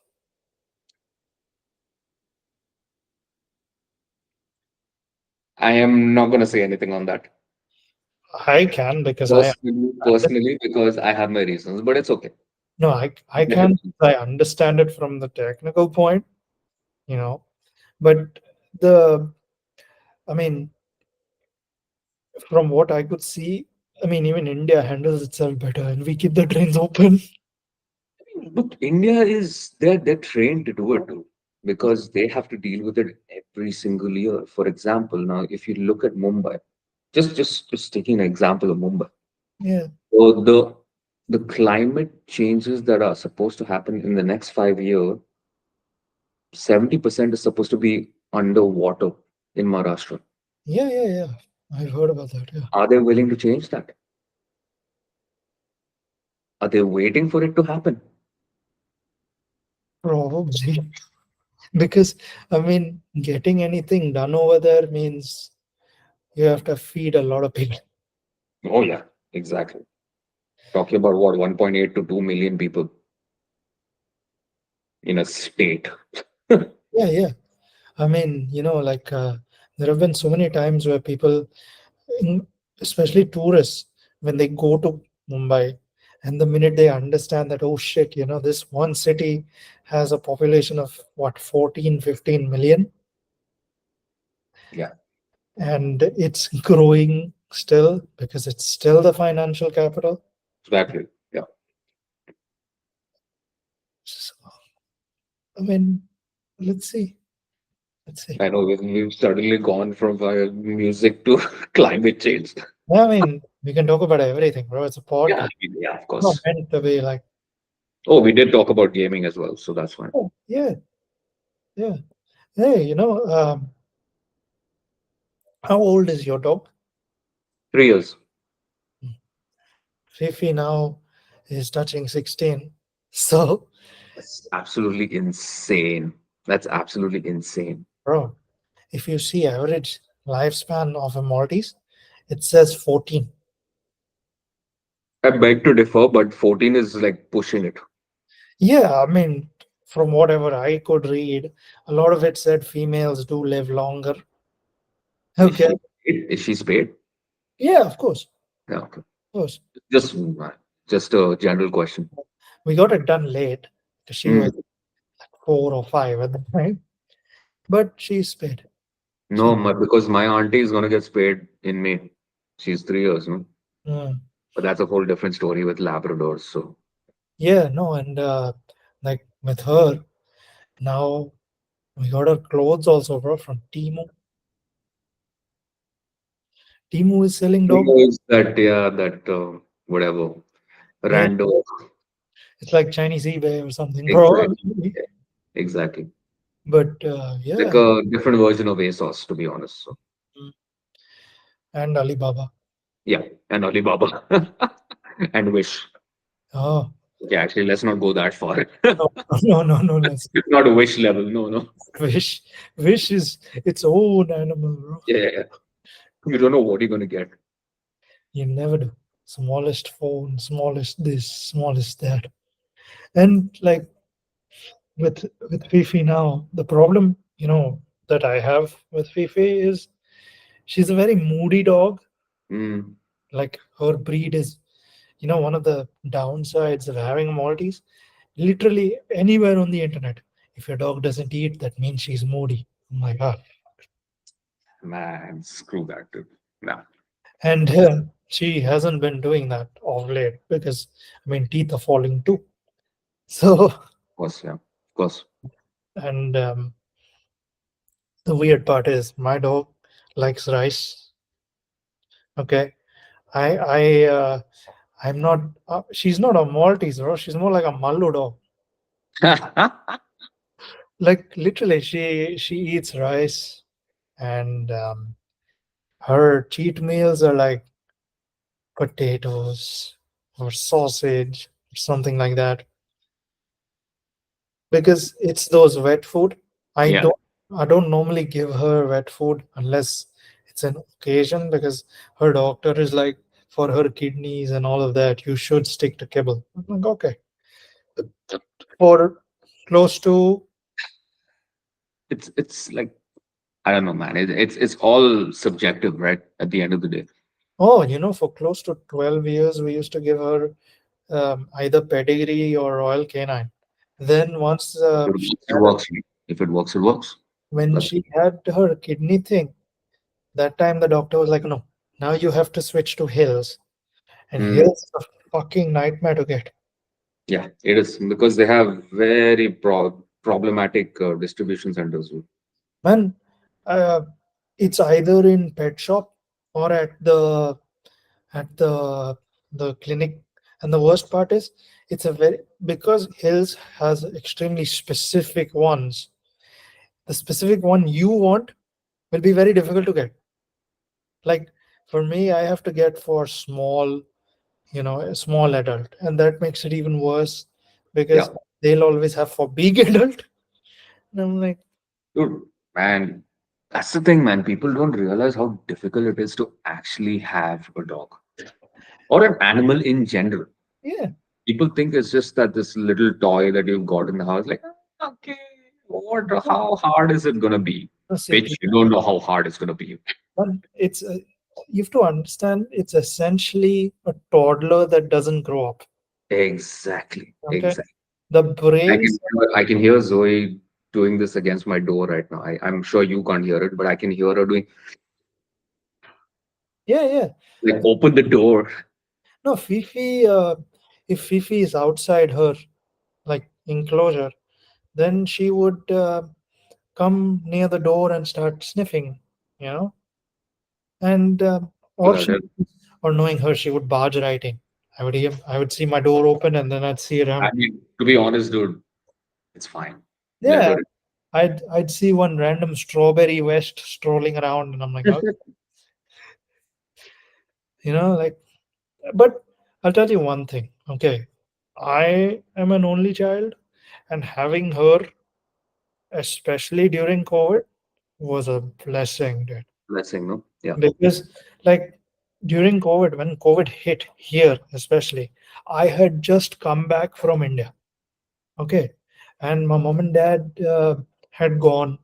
[SPEAKER 2] I am not going to say anything on that
[SPEAKER 1] I can because I under,
[SPEAKER 2] personally, because I have my reasons, but it's okay.
[SPEAKER 1] no, I can I understand it from the technical point, you know, but the I mean, from what I could see, I mean, even India handles itself better, and we keep the drains open.
[SPEAKER 2] But India is they're trained to do it too because they have to deal with it every single year. For example, now if you look at Mumbai, just taking an example of Mumbai,
[SPEAKER 1] Yeah,
[SPEAKER 2] so the climate changes that are supposed to happen in the next 5 years, 70% is supposed to be underwater in Maharashtra.
[SPEAKER 1] yeah, yeah, yeah. I've heard about that. Yeah,
[SPEAKER 2] Are they willing to change that? Are they waiting for it to happen?
[SPEAKER 1] probably because I mean, getting anything done over there means you have to feed a lot of people.
[SPEAKER 2] Oh yeah, exactly. Talking about what 1.8 to 2 million people in a state.
[SPEAKER 1] Yeah, yeah. I mean, like there have been so many times where people, especially tourists, when they go to Mumbai, and the minute they understand that, oh shit, this one city has a population of what, 14, 15 million,
[SPEAKER 2] Yeah,
[SPEAKER 1] and it's growing still because it's still the financial capital.
[SPEAKER 2] exactly. Yeah.
[SPEAKER 1] So, I mean, let's see. Let's see.
[SPEAKER 2] I know we've suddenly gone from music to climate change.
[SPEAKER 1] I mean, we can talk about everything, bro. It's a
[SPEAKER 2] Yeah, I
[SPEAKER 1] podcast.
[SPEAKER 2] mean, yeah, of
[SPEAKER 1] It's not
[SPEAKER 2] course.
[SPEAKER 1] meant to be like,
[SPEAKER 2] Oh, we did talk about gaming as well, so that's fine.
[SPEAKER 1] oh, yeah, yeah. Hey, how old is your dog?
[SPEAKER 2] 3 years.
[SPEAKER 1] Fifi now is touching 16. So,
[SPEAKER 2] That's absolutely insane. That's absolutely insane.
[SPEAKER 1] bro, if you see average lifespan of a Maltese, it says 14.
[SPEAKER 2] I beg to differ, but 14 is like pushing it.
[SPEAKER 1] Yeah, I mean, from whatever I could read, a lot of it said females do live longer.
[SPEAKER 2] Is
[SPEAKER 1] Okay.
[SPEAKER 2] she paid? Is she paid?
[SPEAKER 1] Yeah, of course.
[SPEAKER 2] Yeah, okay.
[SPEAKER 1] Of course.
[SPEAKER 2] Just, just a general question.
[SPEAKER 1] We got it done late because she was
[SPEAKER 2] Mm.
[SPEAKER 1] 4 or 5 at the time, but she's paid.
[SPEAKER 2] No,
[SPEAKER 1] She,
[SPEAKER 2] because my auntie is gonna get spayed in May. She's 3 years, no?
[SPEAKER 1] mm,
[SPEAKER 2] But that's a whole different story with Labradors. So
[SPEAKER 1] yeah, no, and like with her, now we got her clothes also, bro, from Timu. Timu is selling
[SPEAKER 2] who
[SPEAKER 1] dog.
[SPEAKER 2] knows that, yeah, that whatever
[SPEAKER 1] Yeah,
[SPEAKER 2] rando.
[SPEAKER 1] it's like Chinese eBay or something, bro.
[SPEAKER 2] Exactly. Yeah, exactly.
[SPEAKER 1] But
[SPEAKER 2] Like
[SPEAKER 1] yeah,
[SPEAKER 2] a different version of ASOS, to be honest. So
[SPEAKER 1] and Alibaba.
[SPEAKER 2] Yeah, and Alibaba and Wish.
[SPEAKER 1] Oh,
[SPEAKER 2] Okay, actually, let's not go that far.
[SPEAKER 1] no, no, no, no, let's
[SPEAKER 2] It's not a Wish level. No, no.
[SPEAKER 1] wish. Wish is its own animal, bro.
[SPEAKER 2] Yeah, yeah, yeah. You don't know what you're gonna get.
[SPEAKER 1] You never do. Smallest phone, smallest this, smallest that. And like with Fifi now, the problem, that I have with Fifi is she's a very moody dog.
[SPEAKER 2] Mm,
[SPEAKER 1] Like her breed is, one of the downsides of having a Maltese. Literally anywhere on the internet, if your dog doesn't eat, that means she's moody. Oh my god.
[SPEAKER 2] man, screw that, dude. Nah, of
[SPEAKER 1] And she hasn't been doing that of late because, I mean, teeth are falling too. So,
[SPEAKER 2] course, yeah, of course.
[SPEAKER 1] and the weird part is my dog likes rice. Okay. I'm not, she's not a Maltese, bro. She's more like a Malu dog. Like literally, she eats rice, and her cheat meals are like potatoes or sausage or something like that, because it's those wet food. I
[SPEAKER 2] Yeah,
[SPEAKER 1] don't I don't normally give her wet food unless it's an occasion, because her doctor is like, for her kidneys and all of that, you should stick to kibble. I'm like, okay. For close to,
[SPEAKER 2] it's like I don't know, man. It's all subjective, right? At the end of the day,
[SPEAKER 1] oh, for close to 12 years, we used to give her either pedigree or Royal Canine. Then once
[SPEAKER 2] if it works, it works. If it works, it works.
[SPEAKER 1] when
[SPEAKER 2] That's
[SPEAKER 1] she had her kidney thing, that time the doctor was like, no, now you have to switch to Hills. And
[SPEAKER 2] mm,
[SPEAKER 1] Hills is a fucking nightmare to get.
[SPEAKER 2] yeah, it is because they have very problematic distribution centers.
[SPEAKER 1] Man, uh, it's either in pet shop or at the clinic. And the worst part is, it's a very, because Hills has extremely specific ones. The specific one you want will be very difficult to get. Like for me, I have to get for small, a small adult, and that makes it even worse because
[SPEAKER 2] Yeah,
[SPEAKER 1] they'll always have for big adult. And I'm like,
[SPEAKER 2] dude, man, that's the thing, man. People don't realize how difficult it is to actually have a dog or an animal in general.
[SPEAKER 1] yeah,
[SPEAKER 2] People think it's just that this little toy that you've got in the house, like, "Ah, okay, what, how hard is it gonna be?
[SPEAKER 1] see,
[SPEAKER 2] Bitch, you don't know how hard it's gonna be.
[SPEAKER 1] but you have to understand, it's essentially a toddler that doesn't grow up.
[SPEAKER 2] Exactly,
[SPEAKER 1] Okay,
[SPEAKER 2] exactly.
[SPEAKER 1] the
[SPEAKER 2] I can
[SPEAKER 1] brains,
[SPEAKER 2] I can hear Zoe doing this against my door right now. I'm sure you can't hear it, but I can hear her doing
[SPEAKER 1] yeah, yeah.
[SPEAKER 2] like open the door.
[SPEAKER 1] No, Fifi. If Fifi is outside her like enclosure, then she would come near the door and start sniffing. You know, and
[SPEAKER 2] So
[SPEAKER 1] or
[SPEAKER 2] that
[SPEAKER 1] she, or knowing her, she would barge right in. I would see my door open, and then I'd see her.
[SPEAKER 2] I mean, to be honest, dude, it's fine. Let
[SPEAKER 1] Yeah,
[SPEAKER 2] her.
[SPEAKER 1] I'd see one random strawberry West strolling around, and I'm like, oh, like. But I'll tell you one thing. Okay, I am an only child, and having her, especially during COVID, was a blessing, dude.
[SPEAKER 2] Blessing, no? Yeah.
[SPEAKER 1] Because like during COVID, when COVID hit here, especially, I had just come back from India. Okay, and my mom and dad had gone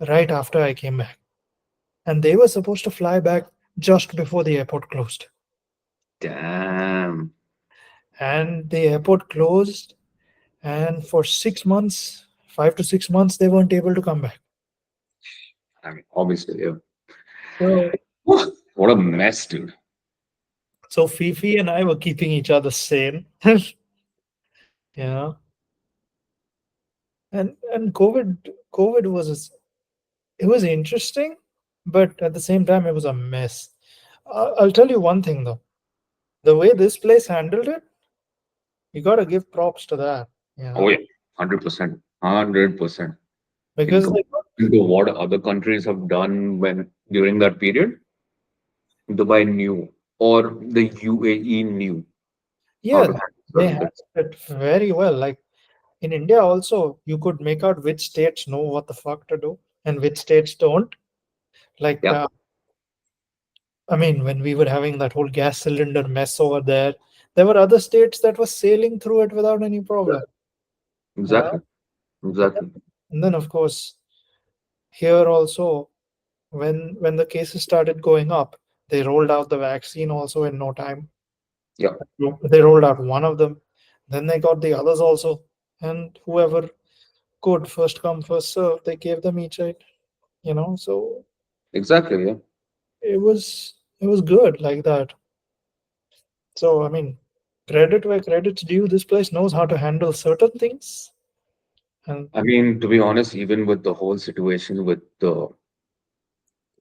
[SPEAKER 1] right after I came back, and they were supposed to fly back just before the airport closed.
[SPEAKER 2] Damn.
[SPEAKER 1] And the airport closed, and for 6 months, 5 to 6 months, they weren't able to come back.
[SPEAKER 2] I mean, obviously, yeah.
[SPEAKER 1] So,
[SPEAKER 2] What a mess, dude.
[SPEAKER 1] so Fifi and I were keeping each other sane. Yeah, and COVID it was interesting, but at the same time, it was a mess. I'll tell you one thing though: the way this place handled it, you got to give props to that.
[SPEAKER 2] Oh yeah, 100%. 100%. In
[SPEAKER 1] Because like,
[SPEAKER 2] comparison to what other countries have done when during that period, Dubai knew or the UAE knew how
[SPEAKER 1] Yeah,
[SPEAKER 2] to handle
[SPEAKER 1] they
[SPEAKER 2] certain
[SPEAKER 1] handled
[SPEAKER 2] things.
[SPEAKER 1] it very well. Like in India, also, you could make out which states know what the fuck to do and which states don't. Like,
[SPEAKER 2] Yeah,
[SPEAKER 1] I mean, when we were having that whole gas cylinder mess over there were other states that were sailing through it without any problem. You know?
[SPEAKER 2] exactly,
[SPEAKER 1] And then,
[SPEAKER 2] exactly.
[SPEAKER 1] and then, of course, here also, when the cases started going up, they rolled out the vaccine also in no time.
[SPEAKER 2] Yeah,
[SPEAKER 1] They rolled out one of them, then they got the others also, and whoever could first come first serve, they gave them each right. So
[SPEAKER 2] exactly. Yeah.
[SPEAKER 1] it was good like that. So I mean, credit where credit's due. This place knows how to handle certain things, and
[SPEAKER 2] I mean, to be honest, even with the whole situation with the,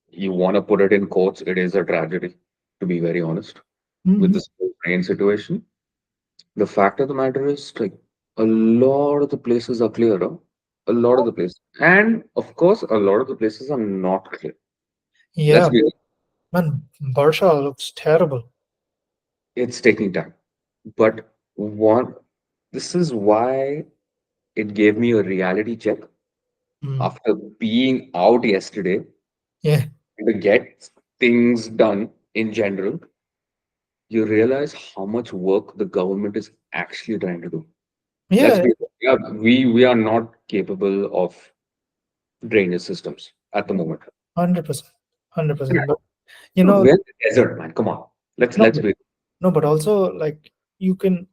[SPEAKER 2] you want to put it in quotes, it is a tragedy, to be very honest, with
[SPEAKER 1] Mhm.
[SPEAKER 2] this whole train situation. The fact of the matter is, like, a lot of the places are clear, huh? A lot of the places. And of course, a lot of the places are not clear. Let's
[SPEAKER 1] Yeah,
[SPEAKER 2] be real.
[SPEAKER 1] man, Barsha looks terrible.
[SPEAKER 2] It's taking time. But one, this is why it gave me a reality check
[SPEAKER 1] Mm.
[SPEAKER 2] after being out yesterday
[SPEAKER 1] Yeah,
[SPEAKER 2] to get things done in general. You realize how much work the government is actually trying to do. Let's
[SPEAKER 1] yeah,
[SPEAKER 2] be, yeah, we are not capable of drainage systems at the moment.
[SPEAKER 1] 100%, 100%. But you
[SPEAKER 2] Dude,
[SPEAKER 1] know,
[SPEAKER 2] we're in the desert, man. Come on.
[SPEAKER 1] no,
[SPEAKER 2] Let's be.
[SPEAKER 1] no, but also like you can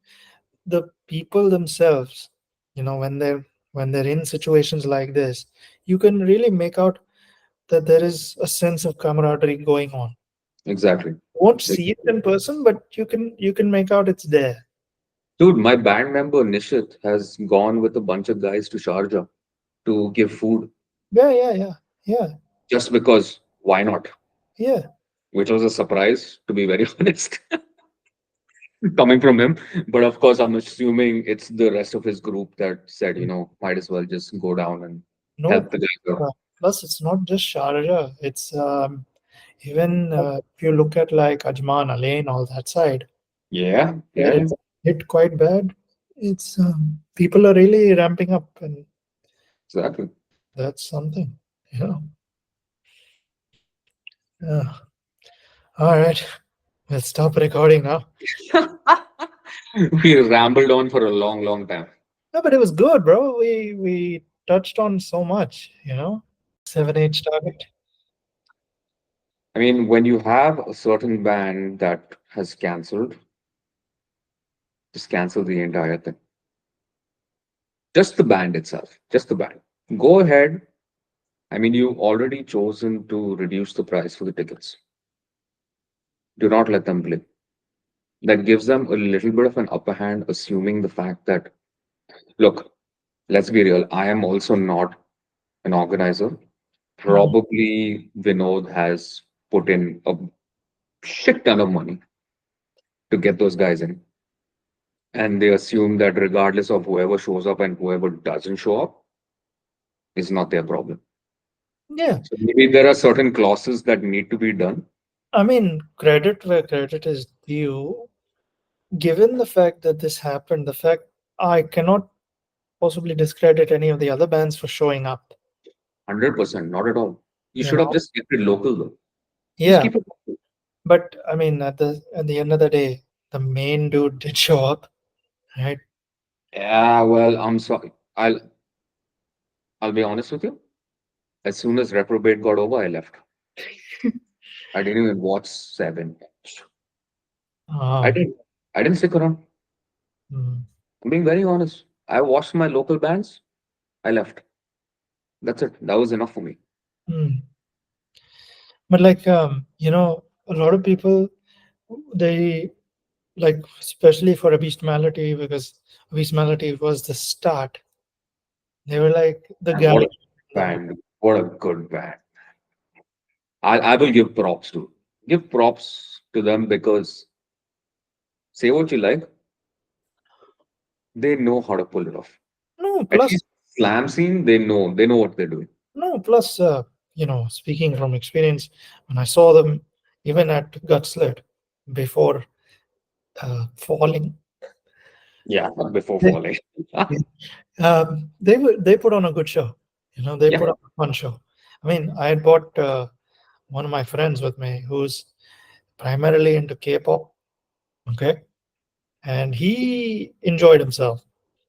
[SPEAKER 1] the people themselves, when they're in situations like this, you can really make out that there is a sense of camaraderie going on.
[SPEAKER 2] Exactly.
[SPEAKER 1] Won't see it
[SPEAKER 2] Exactly.
[SPEAKER 1] in person, but you can make out it's there.
[SPEAKER 2] Dude, my band member Nishit has gone with a bunch of guys to Sharjah to give food
[SPEAKER 1] Yeah, yeah, yeah, yeah,
[SPEAKER 2] just because why not?
[SPEAKER 1] yeah.
[SPEAKER 2] Which was a surprise, to be very honest, coming from him. But of course, I'm assuming it's the rest of his group that said, might as well just go down and
[SPEAKER 1] No,
[SPEAKER 2] help the guys out.
[SPEAKER 1] plus it's not just Sharjah. It's even if you look at like Ajman, Alain, all that side,
[SPEAKER 2] Yeah,
[SPEAKER 1] where
[SPEAKER 2] yeah, yeah.
[SPEAKER 1] it's hit quite bad. It's people are really ramping up, and
[SPEAKER 2] Exactly.
[SPEAKER 1] that's something. Yeah. Yeah. All right. We'll stop recording now.
[SPEAKER 2] We rambled on for a long, long time.
[SPEAKER 1] No, but it was good, bro. We touched on so much. 7H target.
[SPEAKER 2] I mean, when you have a certain band that has cancelled, just cancel the entire thing. Just the band itself, just the band. Go ahead. I mean, you've already chosen to reduce the price for the tickets. Do not let them play. That gives them a little bit of an upper hand, assuming the fact that, look, let's be real, I am also not an organizer.
[SPEAKER 1] Mhm.
[SPEAKER 2] Probably Vinod has put in a shit ton of money to get those guys in. And they assume that regardless of whoever shows up and whoever doesn't show up is not their problem.
[SPEAKER 1] Yeah.
[SPEAKER 2] So maybe there are certain clauses that need to be done.
[SPEAKER 1] I mean, credit where credit is due. Given the fact that this happened, the fact I cannot possibly discredit any of the other bands for showing up.
[SPEAKER 2] 100%, not at all. You
[SPEAKER 1] You
[SPEAKER 2] should have
[SPEAKER 1] know?
[SPEAKER 2] just kept it local though. Just
[SPEAKER 1] Yeah.
[SPEAKER 2] keep it local.
[SPEAKER 1] But I mean, at the end of the day, the main dude did show up, right?
[SPEAKER 2] Yeah, well, I'm sorry. I'll be honest with you. As soon as Reprobate got over, I left. I didn't even watch seven. I
[SPEAKER 1] Ah,
[SPEAKER 2] didn't. I didn't stick around.
[SPEAKER 1] mm,
[SPEAKER 2] I'm being very honest. I watched my local bands. I left. That's it. That was enough for me.
[SPEAKER 1] mm. But like, a lot of people, they like, especially for Abysmality, because Abysmality was the start. They were like the
[SPEAKER 2] And what a
[SPEAKER 1] gallery.
[SPEAKER 2] band. What a good band. I will give props to. Give props to them because say what you like, they know how to pull it off.
[SPEAKER 1] No,
[SPEAKER 2] At
[SPEAKER 1] plus,
[SPEAKER 2] least slam scene, they know what they're doing.
[SPEAKER 1] no, plus, speaking from experience, when I saw them even at Gutslit, before falling.
[SPEAKER 2] Yeah, before
[SPEAKER 1] They,
[SPEAKER 2] falling.
[SPEAKER 1] they put on a good show. They
[SPEAKER 2] Yeah.
[SPEAKER 1] put on a fun show. I mean, I had brought one of my friends with me who's primarily into K-pop. Okay, and he enjoyed himself.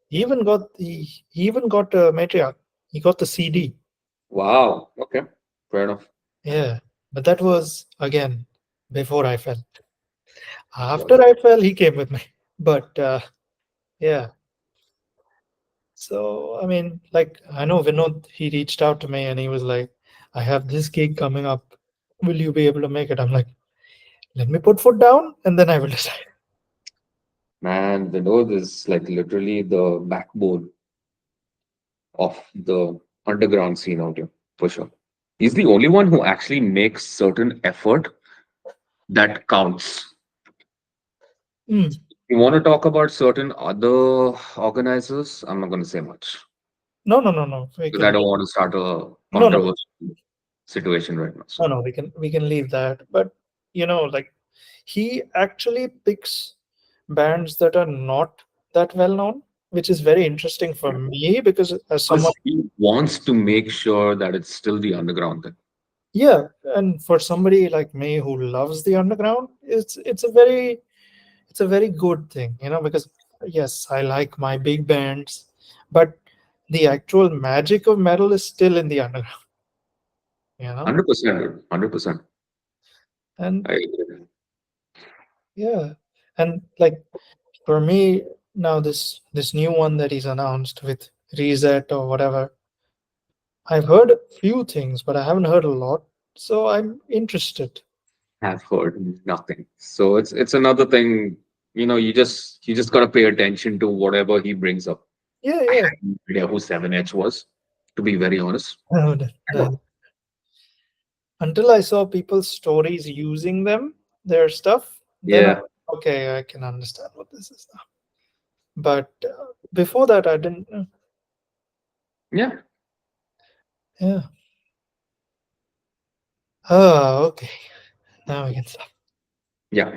[SPEAKER 1] He even got a matriarch. He got the CD.
[SPEAKER 2] Wow. Okay. Fair enough.
[SPEAKER 1] Yeah, but that was again before I fell.
[SPEAKER 2] Well,
[SPEAKER 1] After I fell, he came with me. But yeah, so I mean, like I know Vinod, he reached out to me and he was like, "I have this gig coming up. Will you be able to make it?" I'm like, "Let me put foot down and then I will decide."
[SPEAKER 2] man, Vinod is like literally the backbone of the underground scene out here, for sure. He's the only one who actually makes certain effort that counts.
[SPEAKER 1] Hmm.
[SPEAKER 2] You want to talk about certain other organizers? I'm not going to say much
[SPEAKER 1] No, no, no, no. We
[SPEAKER 2] because I
[SPEAKER 1] can
[SPEAKER 2] don't want to start a
[SPEAKER 1] no, no,
[SPEAKER 2] controversial situation right now.
[SPEAKER 1] no,
[SPEAKER 2] So,
[SPEAKER 1] no. We can leave that. But like he actually picks bands that are not that well known, which is very interesting for me because as someone,
[SPEAKER 2] because he wants to make sure that it's still the underground thing.
[SPEAKER 1] yeah, and for somebody like me who loves the underground, it's a very good thing, because yes, I like my big bands, but the actual magic of metal is still in the underground, you know,
[SPEAKER 2] 100%, dude. 100%.
[SPEAKER 1] and
[SPEAKER 2] I agree.
[SPEAKER 1] yeah, and like for me now, this new one that he's announced with Reset or whatever, I've heard a few things, but I haven't heard a lot, so I'm interested.
[SPEAKER 2] Have heard nothing. So it's another thing. You just gotta pay attention to whatever he brings up.
[SPEAKER 1] Yeah,
[SPEAKER 2] I
[SPEAKER 1] yeah.
[SPEAKER 2] had no idea who 7H was, to be very honest.
[SPEAKER 1] Oh,
[SPEAKER 2] I don't.
[SPEAKER 1] until I saw people's stories using their stuff, then
[SPEAKER 2] Yeah,
[SPEAKER 1] okay, I can understand what this is now. But before that, I didn't.
[SPEAKER 2] yeah,
[SPEAKER 1] Yeah. Oh, okay. Now we can stop.
[SPEAKER 2] yeah.